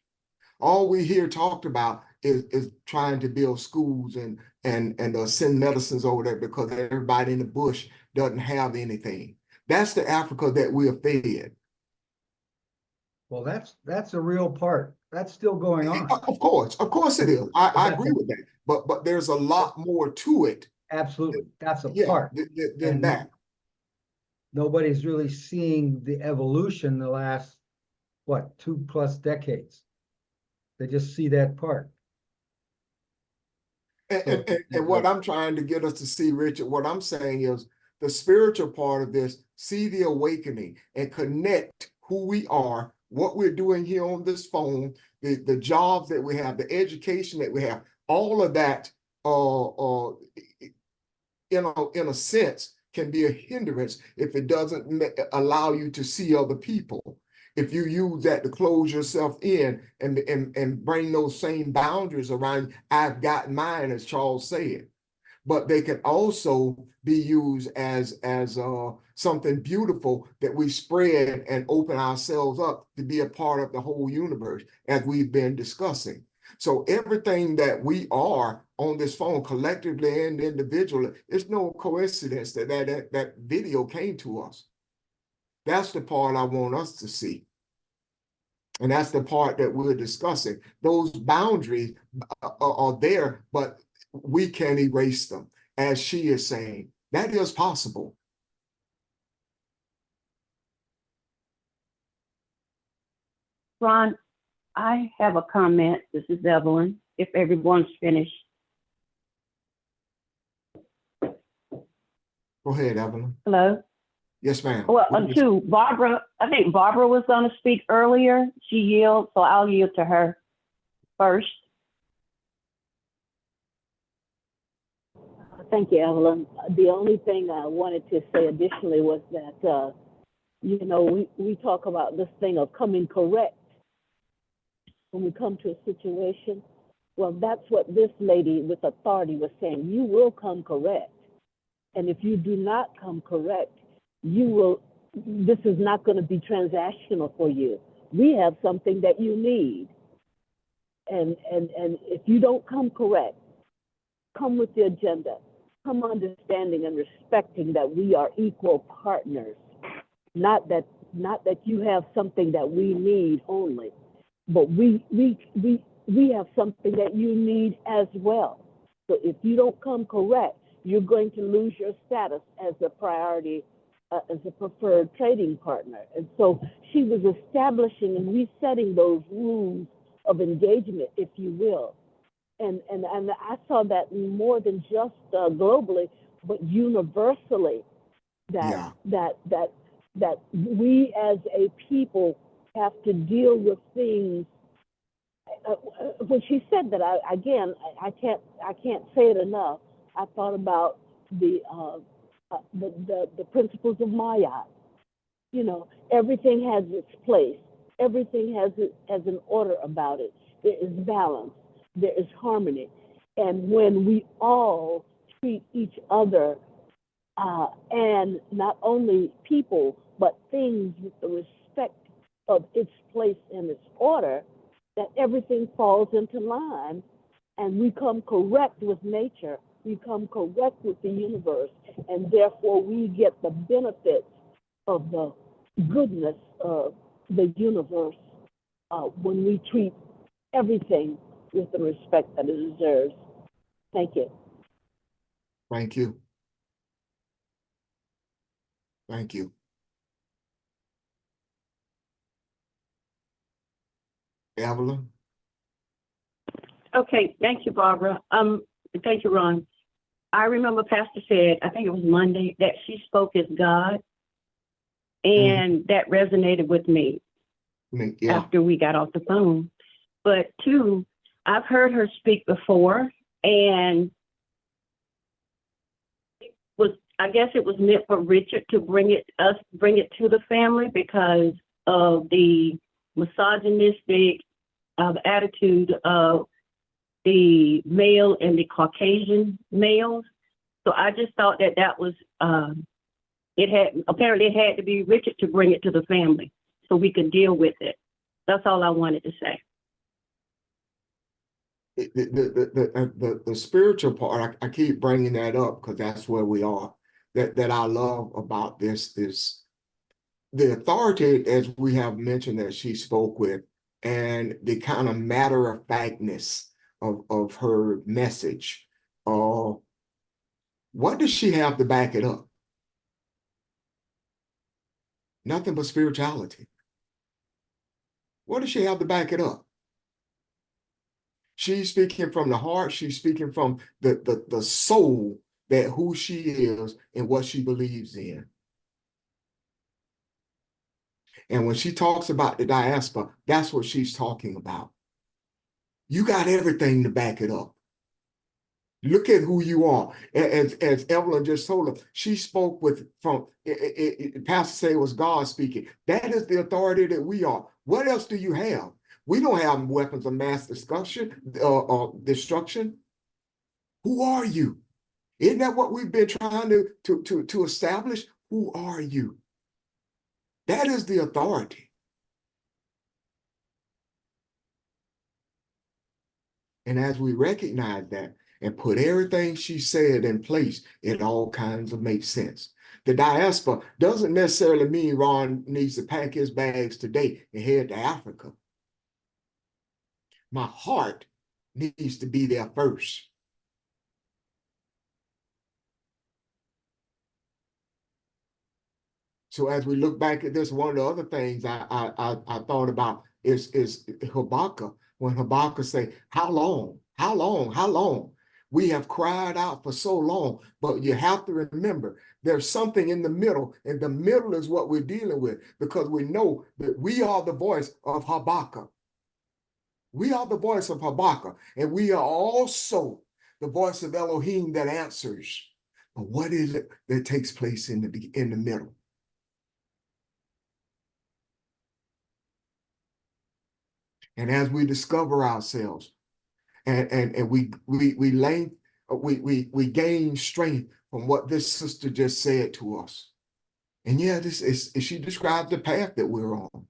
All we hear talked about is trying to build schools and send medicines over there because everybody in the bush doesn't have anything. That's the Africa that we are fed. Well, that's a real part. That's still going on. Of course it is. I agree with that. But there's a lot more to it. Absolutely, that's a part. Than that. Nobody's really seeing the evolution the last, 2+ decades. They just see that part. And what I'm trying to get us to see, Richard, what I'm saying is the spiritual part of this, see the awakening and connect who we are, what we're doing here on this phone, the jobs that we have, the education that we have, all of that, in a sense, can be a hindrance if it doesn't allow you to see other people. If you use that to close yourself in and bring those same boundaries around, I've got mine, as Charles said. But they can also be used as something beautiful that we spread and open ourselves up to be a part of the whole universe, as we've been discussing. So everything that we are on this phone, collectively and individually, it's no coincidence that video came to us. That's the part I want us to see. And that's the part that we're discussing. Those boundaries are there, but we can't erase them, as she is saying. That is possible. Ron, I have a comment. This is Evelyn, if everyone's finished. Go ahead, Evelyn. Hello? Yes, ma'am. Well, too, Barbara, I think Barbara was going to speak earlier. She yielded, so I'll yield to her first. Thank you, Evelyn. The only thing I wanted to say additionally was that, we talk about this thing of coming correct when we come to a situation. Well, that's what this lady with authority was saying. You will come correct. And if you do not come correct, this is not going to be transactional for you. We have something that you need. And if you don't come correct, come with the agenda. Come understanding and respecting that we are equal partners. Not that you have something that we need only, but we have something that you need as well. So if you don't come correct, you're going to lose your status as a priority, as a preferred trading partner. And so she was establishing and resetting those rules of engagement, if you will. And I saw that more than just globally, but universally, that we as a people have to deal with things. When she said that, I can't say it enough. I thought about the principles of Maya. Everything has its place. Everything has an order about it. There is balance. There is harmony. And when we all treat each other and not only people, but things with the respect of its place and its order, that everything falls into line and we come correct with nature, we come correct with the universe, and therefore we get the benefits of the goodness of the universe when we treat everything with the respect that it deserves. Thank you. Thank you. Thank you. Evelyn? Okay, thank you, Barbara. Thank you, Ron. I remember Pastor said, I think it was Monday, that she spoke as God, and that resonated with me after we got off the phone. But two, I've heard her speak before, and I guess it was meant for Richard to bring it to the family because of the misogynistic attitude of the male and the Caucasian males. So I just thought that was it had to be Richard to bring it to the family so we could deal with it. That's all I wanted to say. The spiritual part, I keep bringing that up because that's where we are. That I love about this is the authority, as we have mentioned, that she spoke with, and the kind of matter-of-factness of her message. What does she have to back it up? Nothing but spirituality. What does she have to back it up? She's speaking from the heart. She's speaking from the soul, that who she is and what she believes in. And when she talks about the diaspora, that's what she's talking about. You got everything to back it up. Look at who you are. As Evelyn just told us, she spoke Pastor said it was God speaking. That is the authority that we are. What else do you have? We don't have weapons of mass destruction. Who are you? Isn't that what we've been trying to establish? Who are you? That is the authority. And as we recognize that and put everything she said in place, it all kinds of makes sense. The diaspora doesn't necessarily mean Ron needs to pack his bags today and head to Africa. My heart needs to be there first. So as we look back at this, one of the other things I thought about is Habakkuk. When Habakkuk say, how long, how long, how long? We have cried out for so long, but you have to remember there's something in the middle, and the middle is what we're dealing with, because we know that we are the voice of Habakkuk. We are the voice of Habakkuk, and we are also the voice of Elohim that answers. But what is it that takes place in the middle? And as we discover ourselves, and we gain strength from what this sister just said to us. And yeah, she described the path that we're on.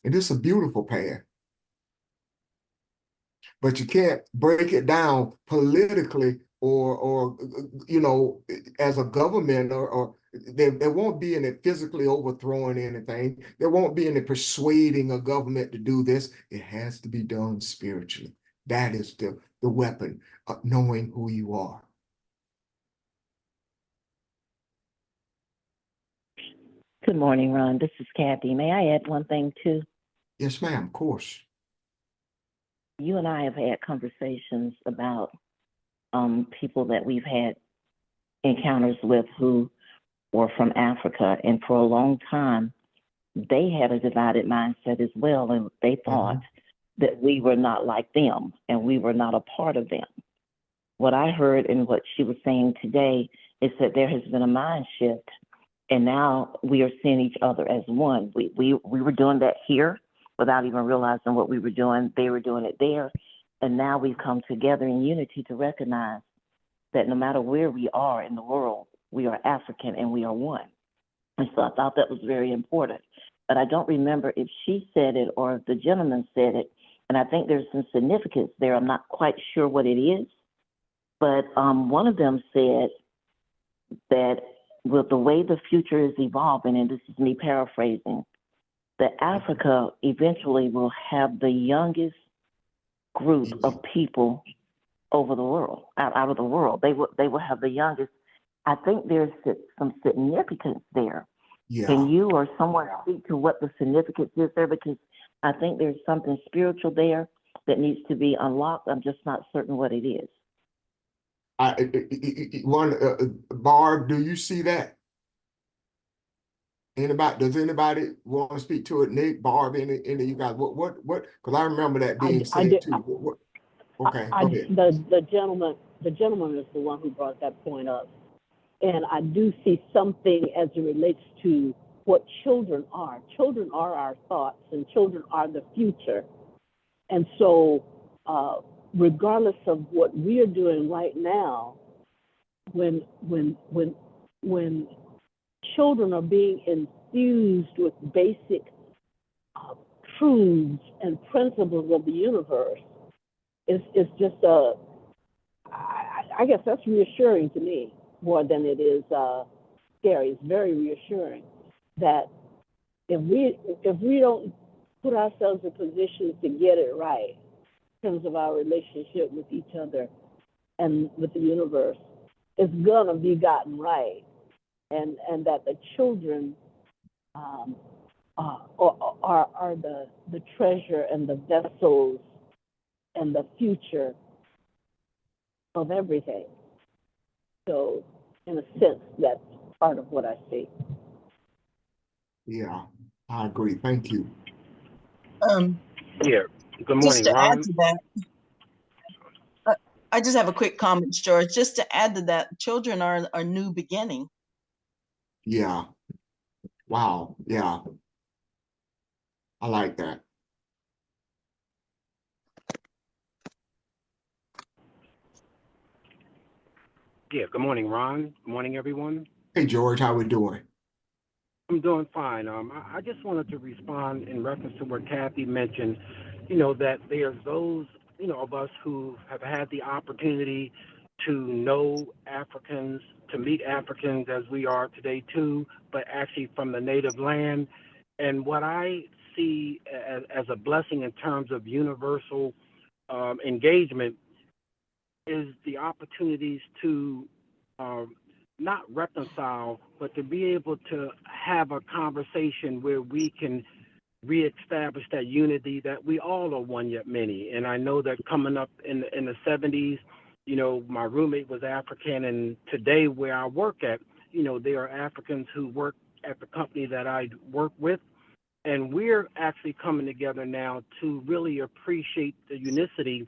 And it's a beautiful path. But you can't break it down politically or as a government, or there won't be any physically overthrowing anything. There won't be any persuading a government to do this. It has to be done spiritually. That is the weapon of knowing who you are. Good morning, Ron. This is Kathy. May I add one thing too? Yes, ma'am, of course. You and I have had conversations about people that we've had encounters with who were from Africa, and for a long time, they had a divided mindset as well, and they thought that we were not like them and we were not a part of them. What I heard in what she was saying today is that there has been a mind shift, and now we are seeing each other as one. We were doing that here without even realizing what we were doing. They were doing it there. And now we've come together in unity to recognize that no matter where we are in the world, we are African and we are one. And so I thought that was very important. But I don't remember if she said it or if the gentleman said it. And I think there's some significance there. I'm not quite sure what it is. But one of them said that with the way the future is evolving, and this is me paraphrasing, that Africa eventually will have the youngest group of people over the world, out of the world. They will have the youngest. I think there's some significance there. Yeah. Can you or someone speak to what the significance is there? Because I think there's something spiritual there that needs to be unlocked. I'm just not certain what it is. Barb, do you see that? Does anybody want to speak to it? Nick, Barb, any of you guys? What? Because I remember that being said too. Okay, go ahead. The gentleman is the one who brought that point up, and I do see something as it relates to what children are. Children are our thoughts, and children are the future. And so, regardless of what we are doing right now, when children are being infused with basic truths and principles of the universe, it's just I guess that's reassuring to me more than it is scary. It's very reassuring that if we don't put ourselves in positions to get it right in terms of our relationship with each other and with the universe, it's gonna be gotten right. And that the children are the treasure and the vessels and the future of everything. So, in a sense, that's part of what I see. Yeah, I agree. Thank you. Yeah. Good Just morning, to add Ron. to that, I just have a quick comment, George. Just to add to that, children are a new beginning. Yeah. Wow. Yeah. I like that. Yeah. Good morning, Ron. Good morning, everyone. Hey, George, how we doing? I'm doing fine. I just wanted to respond in reference to what Kathy mentioned. That there's those of us who have had the opportunity to know Africans, to meet Africans as we are today too, but actually from the native land. And what I see as a blessing in terms of universal engagement is the opportunities to not reconcile, but to be able to have a conversation where we can reestablish that unity that we all are one yet many. And I know that coming up in the 70s, my roommate was African, and today where I work at, there are Africans who work at the company that I work with. And we're actually coming together now to really appreciate the unicity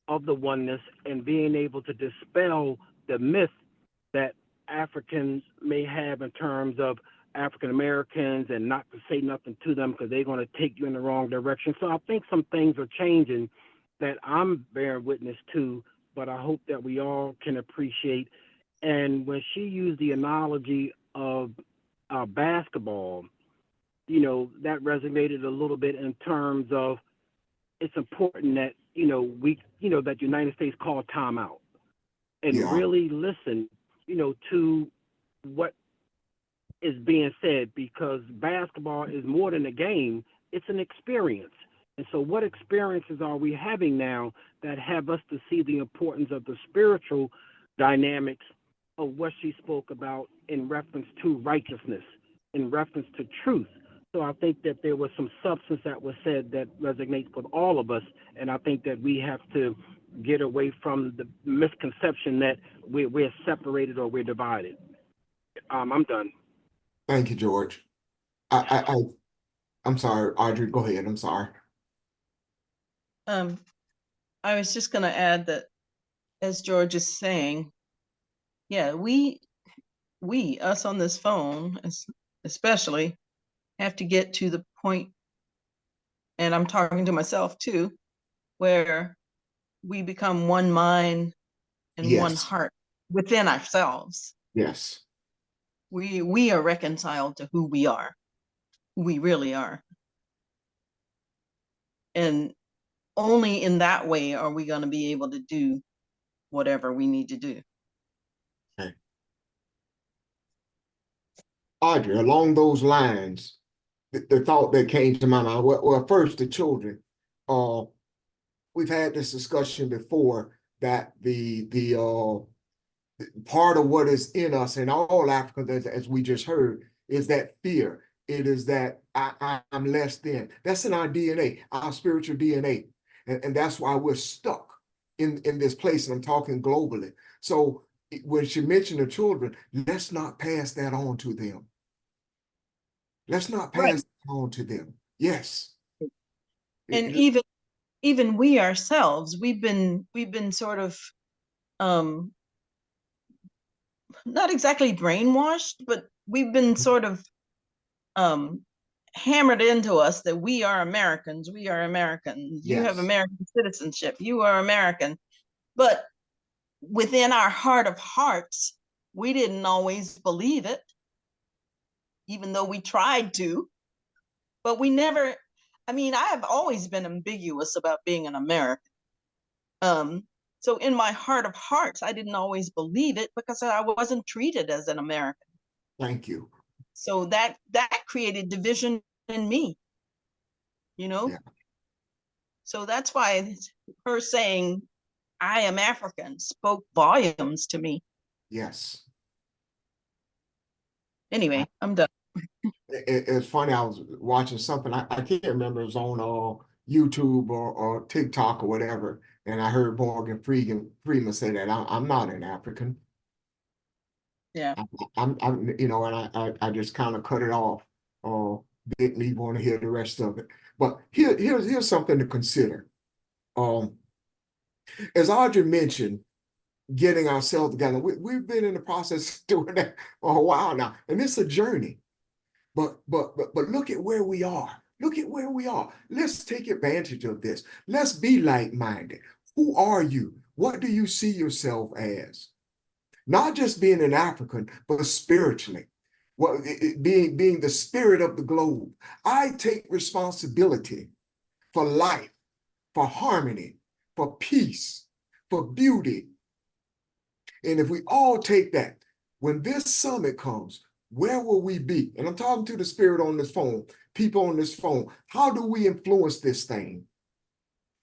of the oneness and being able to dispel the myth that Africans may have in terms of African Americans, and not to say nothing to them because they're going to take you in the wrong direction. So I think some things are changing that I'm bearing witness to, but I hope that we all can appreciate. And when she used the analogy of basketball, that resonated a little bit in terms of it's important that that the United States call timeout and Yeah. really listen to what is being said, because basketball is more than a game, it's an experience. And so what experiences are we having now that have us to see the importance of the spiritual dynamics of what she spoke about in reference to righteousness, in reference to truth? So I think that there was some substance that was said that resonates with all of us, and I think that we have to get away from the misconception that we're separated or we're divided. I'm done. Thank you, George. I'm sorry, Audrey, go ahead. I'm sorry. I was just going to add that, as George is saying, yeah, us on this phone, especially, have to get to the point, and I'm talking to myself too, where we become one mind and one Yes. heart within ourselves. Yes. We are reconciled to who we are, who we really are. And only in that way are we going to be able to do whatever we need to do. Okay. Audrey, along those lines, the thought that came to my mind, well, first, the children. We've had this discussion before that the part of what is in us and all Africans, as we just heard, is that fear. It is that I'm less than. That's in our DNA, our spiritual DNA. And that's why we're stuck in this place, and I'm talking globally. So when she mentioned the children, let's not pass that on to them. Let's not pass it on to them. Yes. And even we ourselves, we've been sort of not exactly brainwashed, but we've been sort of hammered into us that we are Americans. We are Americans. You have Yes. American citizenship. You are American. But within our heart of hearts, we didn't always believe it, even though we tried to. But we never, I mean, I have always been ambiguous about being an American. So in my heart of hearts, I didn't always believe it because I wasn't treated as an American. Thank you. So that created division in me, Yeah. So that's why her saying, I am African, spoke volumes to me. Yes. Anyway, I'm done. It's funny, I was watching something, I can't remember, it was on YouTube or TikTok or whatever, and I heard Morgan Freeman say that I'm not an African. Yeah. I'm you know, and I just kind of cut it off. Or didn't even want to hear the rest of it. But here's something to consider. As Audrey mentioned, getting ourselves together. We've been in the process doing that for a while now, and it's a journey. But look at where we are. Look at where we are. Let's take advantage of this. Let's be like-minded. Who are you? What do you see yourself as? Not just being an African, but spiritually. Being the spirit of the globe. I take responsibility for life, for harmony, for peace, for beauty. And if we all take that, when this summit comes, where will we be? And I'm talking to the spirit on this phone, people on this phone. How do we influence this thing?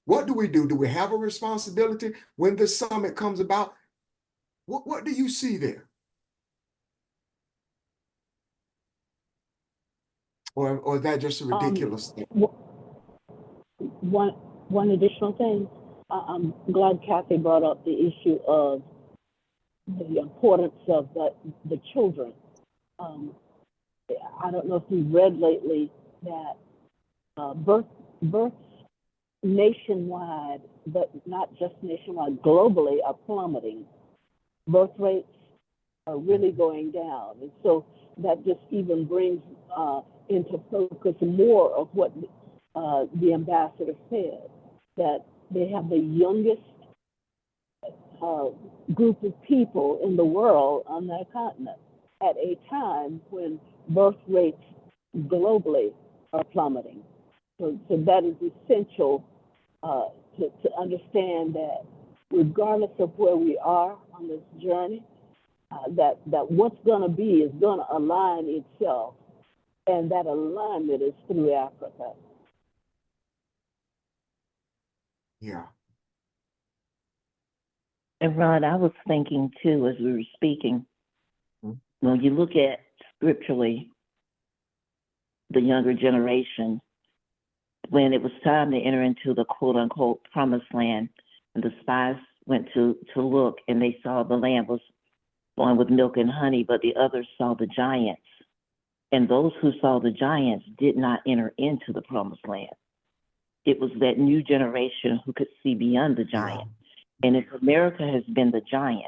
What do we do? Do we have a responsibility when this summit comes about? What do you see there? Or is that just a ridiculous thing? One additional thing. I'm glad Kathy brought up the issue of the importance of the children. I don't know if you've read lately that births nationwide, but not just nationwide, globally, are plummeting. Birth rates are really going down. And so that just even brings into focus more of what the ambassador said, that they have the youngest group of people in the world on their continent at a time when birth rates globally are plummeting. So that is essential to understand that regardless of where we are on this journey, that what's going to be is going to align itself, and that alignment is through Africa. Yeah. And Rod, I was thinking too, as we were speaking, when you look at scripturally, the younger generation, when it was time to enter into the quote unquote promised land, and the spies went to look, and they saw the land was flowing with milk and honey, but the others saw the giants. And those who saw the giants did not enter into the promised land. It was that new generation who could see beyond the giant. Yeah. And if America has been the giant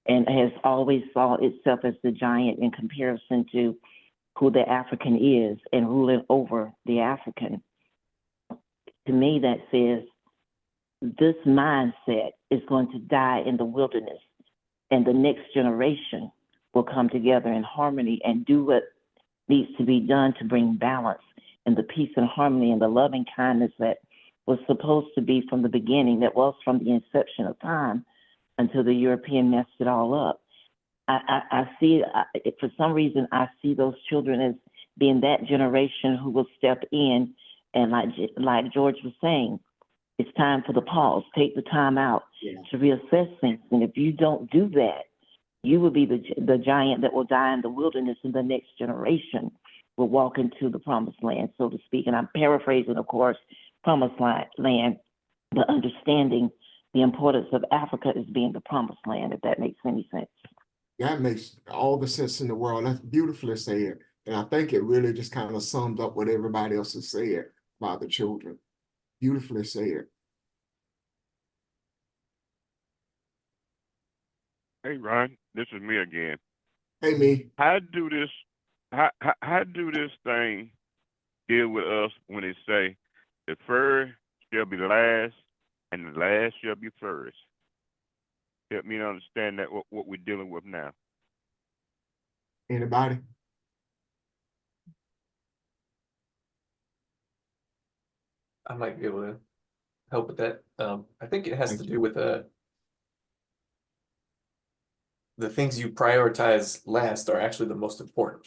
and has always saw itself as the giant in comparison to who the African is and ruling over the African, to me that says this mindset is going to die in the wilderness, and the next generation will come together in harmony and do what needs to be done to bring balance and the peace and harmony and the loving kindness that was supposed to be from the beginning, that was from the inception of time until the European messed it all up. I see, for some reason, I see those children as being that generation who will step in, and like George was saying, it's time for the pause. Take the time out to reassess things. And if you don't do that, you will be the giant that will die in the wilderness, and the next generation will walk into the promised land, so to speak. And I'm paraphrasing, of course, promised land, but understanding the importance of Africa as being the promised land, if that makes any sense. That makes all the sense in the world. That's beautifully said. And I think it really just kind of sums up what everybody else has said about the children. Beautifully said. Hey, Ron, this is me again. Hey, me. How do this thing deal with us when it say the first shall be last and the last shall be first? Help me understand that what we're dealing with now. Anybody? I might be able to help with that. I think it has to do with the things you prioritize last are actually the most important.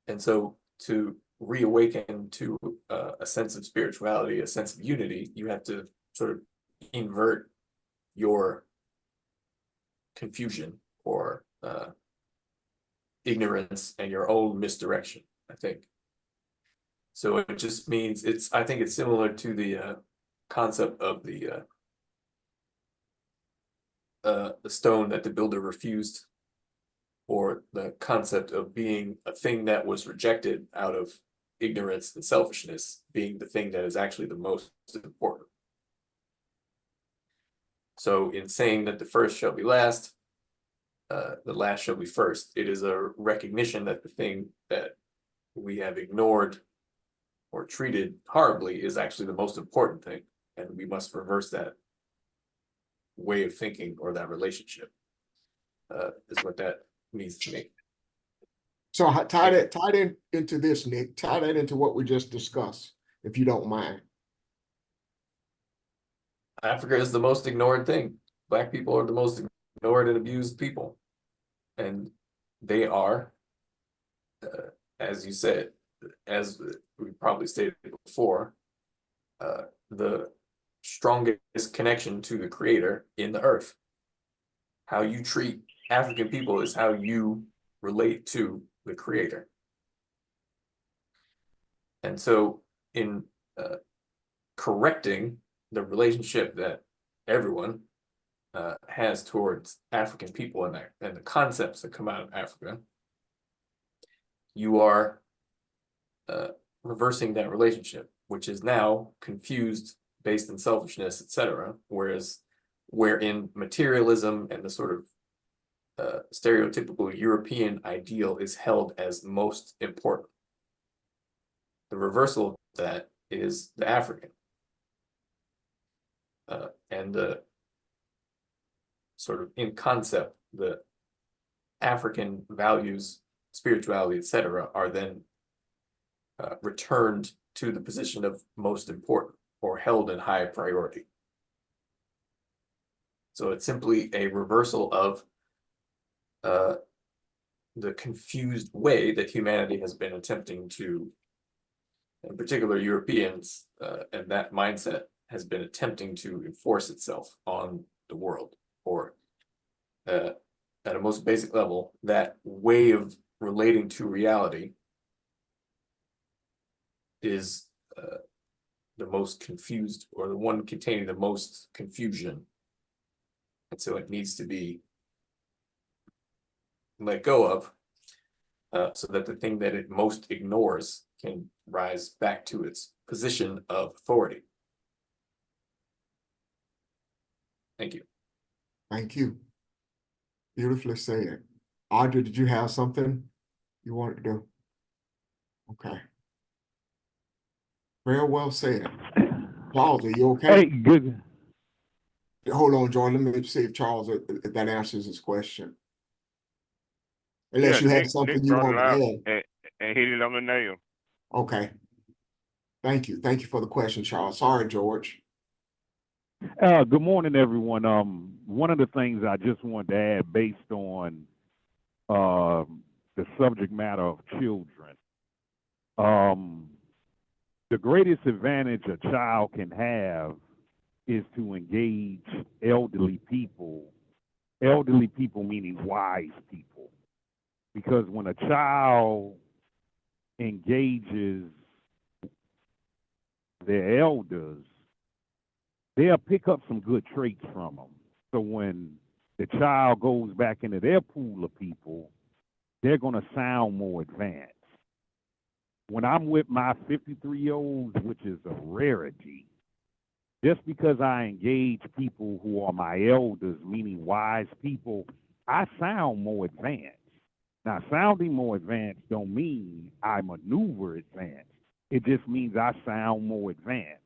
And so to reawaken to a sense of spirituality, a sense of unity, you have to sort of invert your confusion or ignorance and your own misdirection, I think. So it just means I think it's similar to the concept of the stone that the builder refused, or the concept of being a thing that was rejected out of ignorance and selfishness being the thing that is actually the most important. So in saying that the first shall be last, the last shall be first, it is a recognition that the thing that we have ignored or treated horribly is actually the most important thing, and we must reverse that way of thinking or that relationship, is what that means to me. So tie that into this, Nick. Tie that into what we just discussed, if you don't mind. Africa is the most ignored thing. Black people are the most ignored and abused people. And they are, as you said, as we probably stated before, the strongest connection to the creator in the earth. How you treat African people is how you relate to the creator. And so in correcting the relationship that everyone has towards African people and the concepts that come out of Africa, you are reversing that relationship, which is now confused based in selfishness, etc. Wherein materialism and the sort of stereotypical European ideal is held as most important. The reversal of that is the African. And the sort of in concept, the African values, spirituality, etc., are then returned to the position of most important or held in high priority. So it's simply a reversal of the confused way that humanity has been attempting to, in particular Europeans, and that mindset has been attempting to enforce itself on the world, or at a most basic level, that way of relating to reality is the most confused, or the one containing the most confusion. And so it needs to be let go of, so that the thing that it most ignores can rise back to its position of authority. Thank you. Thank you. Beautifully said. Audrey, did you have something you wanted to do? Okay. Very well said. Charles, are you okay? Hey, good. Hold on, Jordan. Let me see if Charles, if that answers his question. Unless Yeah, you had Nick something you brought it wanted out to and hit it on the nail. add. Okay. Thank you. Thank you for the question, Charles. Sorry, George. Good morning, everyone. One of the things I just wanted to add, based on the subject matter of children, the greatest advantage a child can have is to engage elderly people. Elderly people meaning wise people, because when a child engages their elders, they'll pick up some good traits from them. So when the child goes back into their pool of people, they're going to sound more advanced. When I'm with my 53-year-olds, which is a rarity, just because I engage people who are my elders, meaning wise people, I sound more advanced. Now, sounding more advanced don't mean I maneuver advanced. It just means I sound more advanced.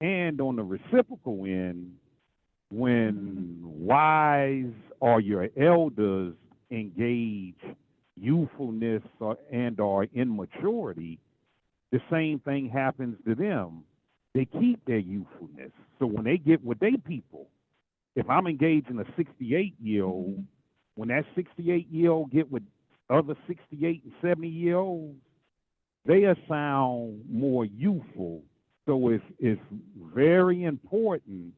And on the reciprocal end, when wise or your elders engage youthfulness or immaturity, the same thing happens to them. They keep their youthfulness. So when they get with their people, if I'm engaging a 68-year-old, when that 68-year-old get with other 68 and 70-year-olds, they'll sound more youthful. So it's very important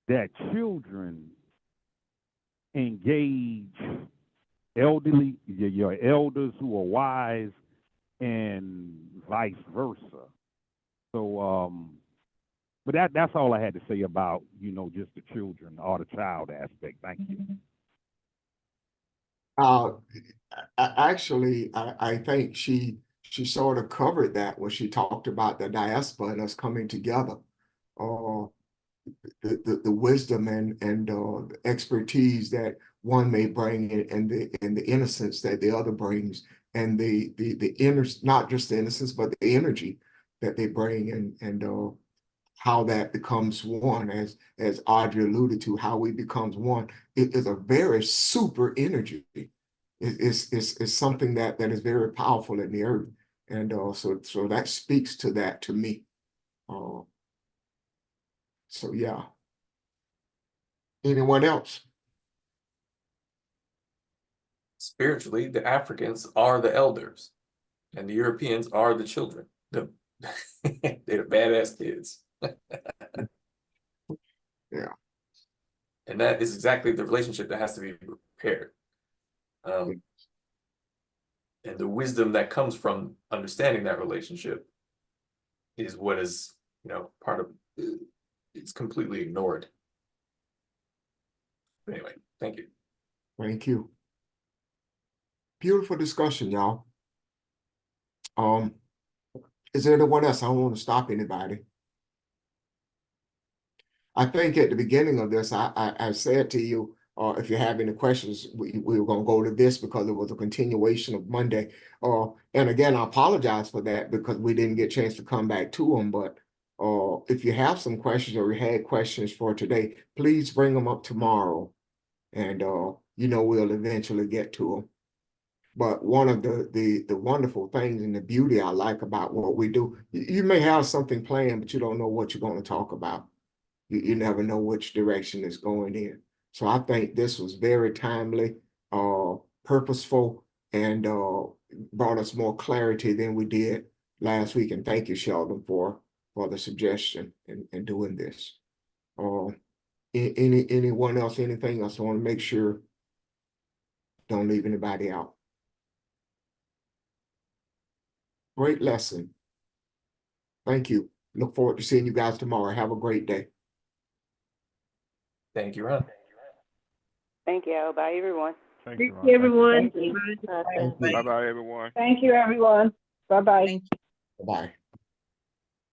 that children engage your elders who are wise, and vice versa. So, but that's all I had to say about, just the children or the child aspect. Thank you. Actually, I think she sort of covered that when she talked about the diaspora and us coming together. The wisdom and the expertise that one may bring and the innocence that the other brings, and the inner, not just the innocence, but the energy that they bring, and how that becomes one, as Audrey alluded to, how we becomes one. It is a very super energy. It's something that is very powerful in the earth, and so that speaks to that to me. So yeah. Anyone else? Spiritually, the Africans are the elders, and the Europeans are the children. They're the badass kids. Yeah. And that is exactly the relationship that has to be repaired. And the wisdom that comes from understanding that relationship is what is, part of it's completely ignored. But anyway, thank you. Thank you. Beautiful discussion, y'all. Is there anyone else? I don't want to stop anybody. I think at the beginning of this, I said to you, if you have any questions, we were going to go to this because it was a continuation of Monday. And again, I apologize for that because we didn't get a chance to come back to them. But if you have some questions or you had questions for today, please bring them up tomorrow. And, we'll eventually get to them. But one of the wonderful things and the beauty I like about what we do, you may have something planned, but you don't know what you're going to talk about. You never know which direction it's going in. So I think this was very timely, purposeful, and brought us more clarity than we did last week. And thank you, Sheldon, for the suggestion in doing this. Anyone else, anything else? I want to make sure don't leave anybody out. Great lesson. Thank you. Look forward to seeing you guys tomorrow. Have a great day. Thank you, Ron. Thank you. Bye, everyone. Thank you, Thank you, everyone. Thank you. Bye bye, everyone. Thank you, everyone. Bye-bye. Bye.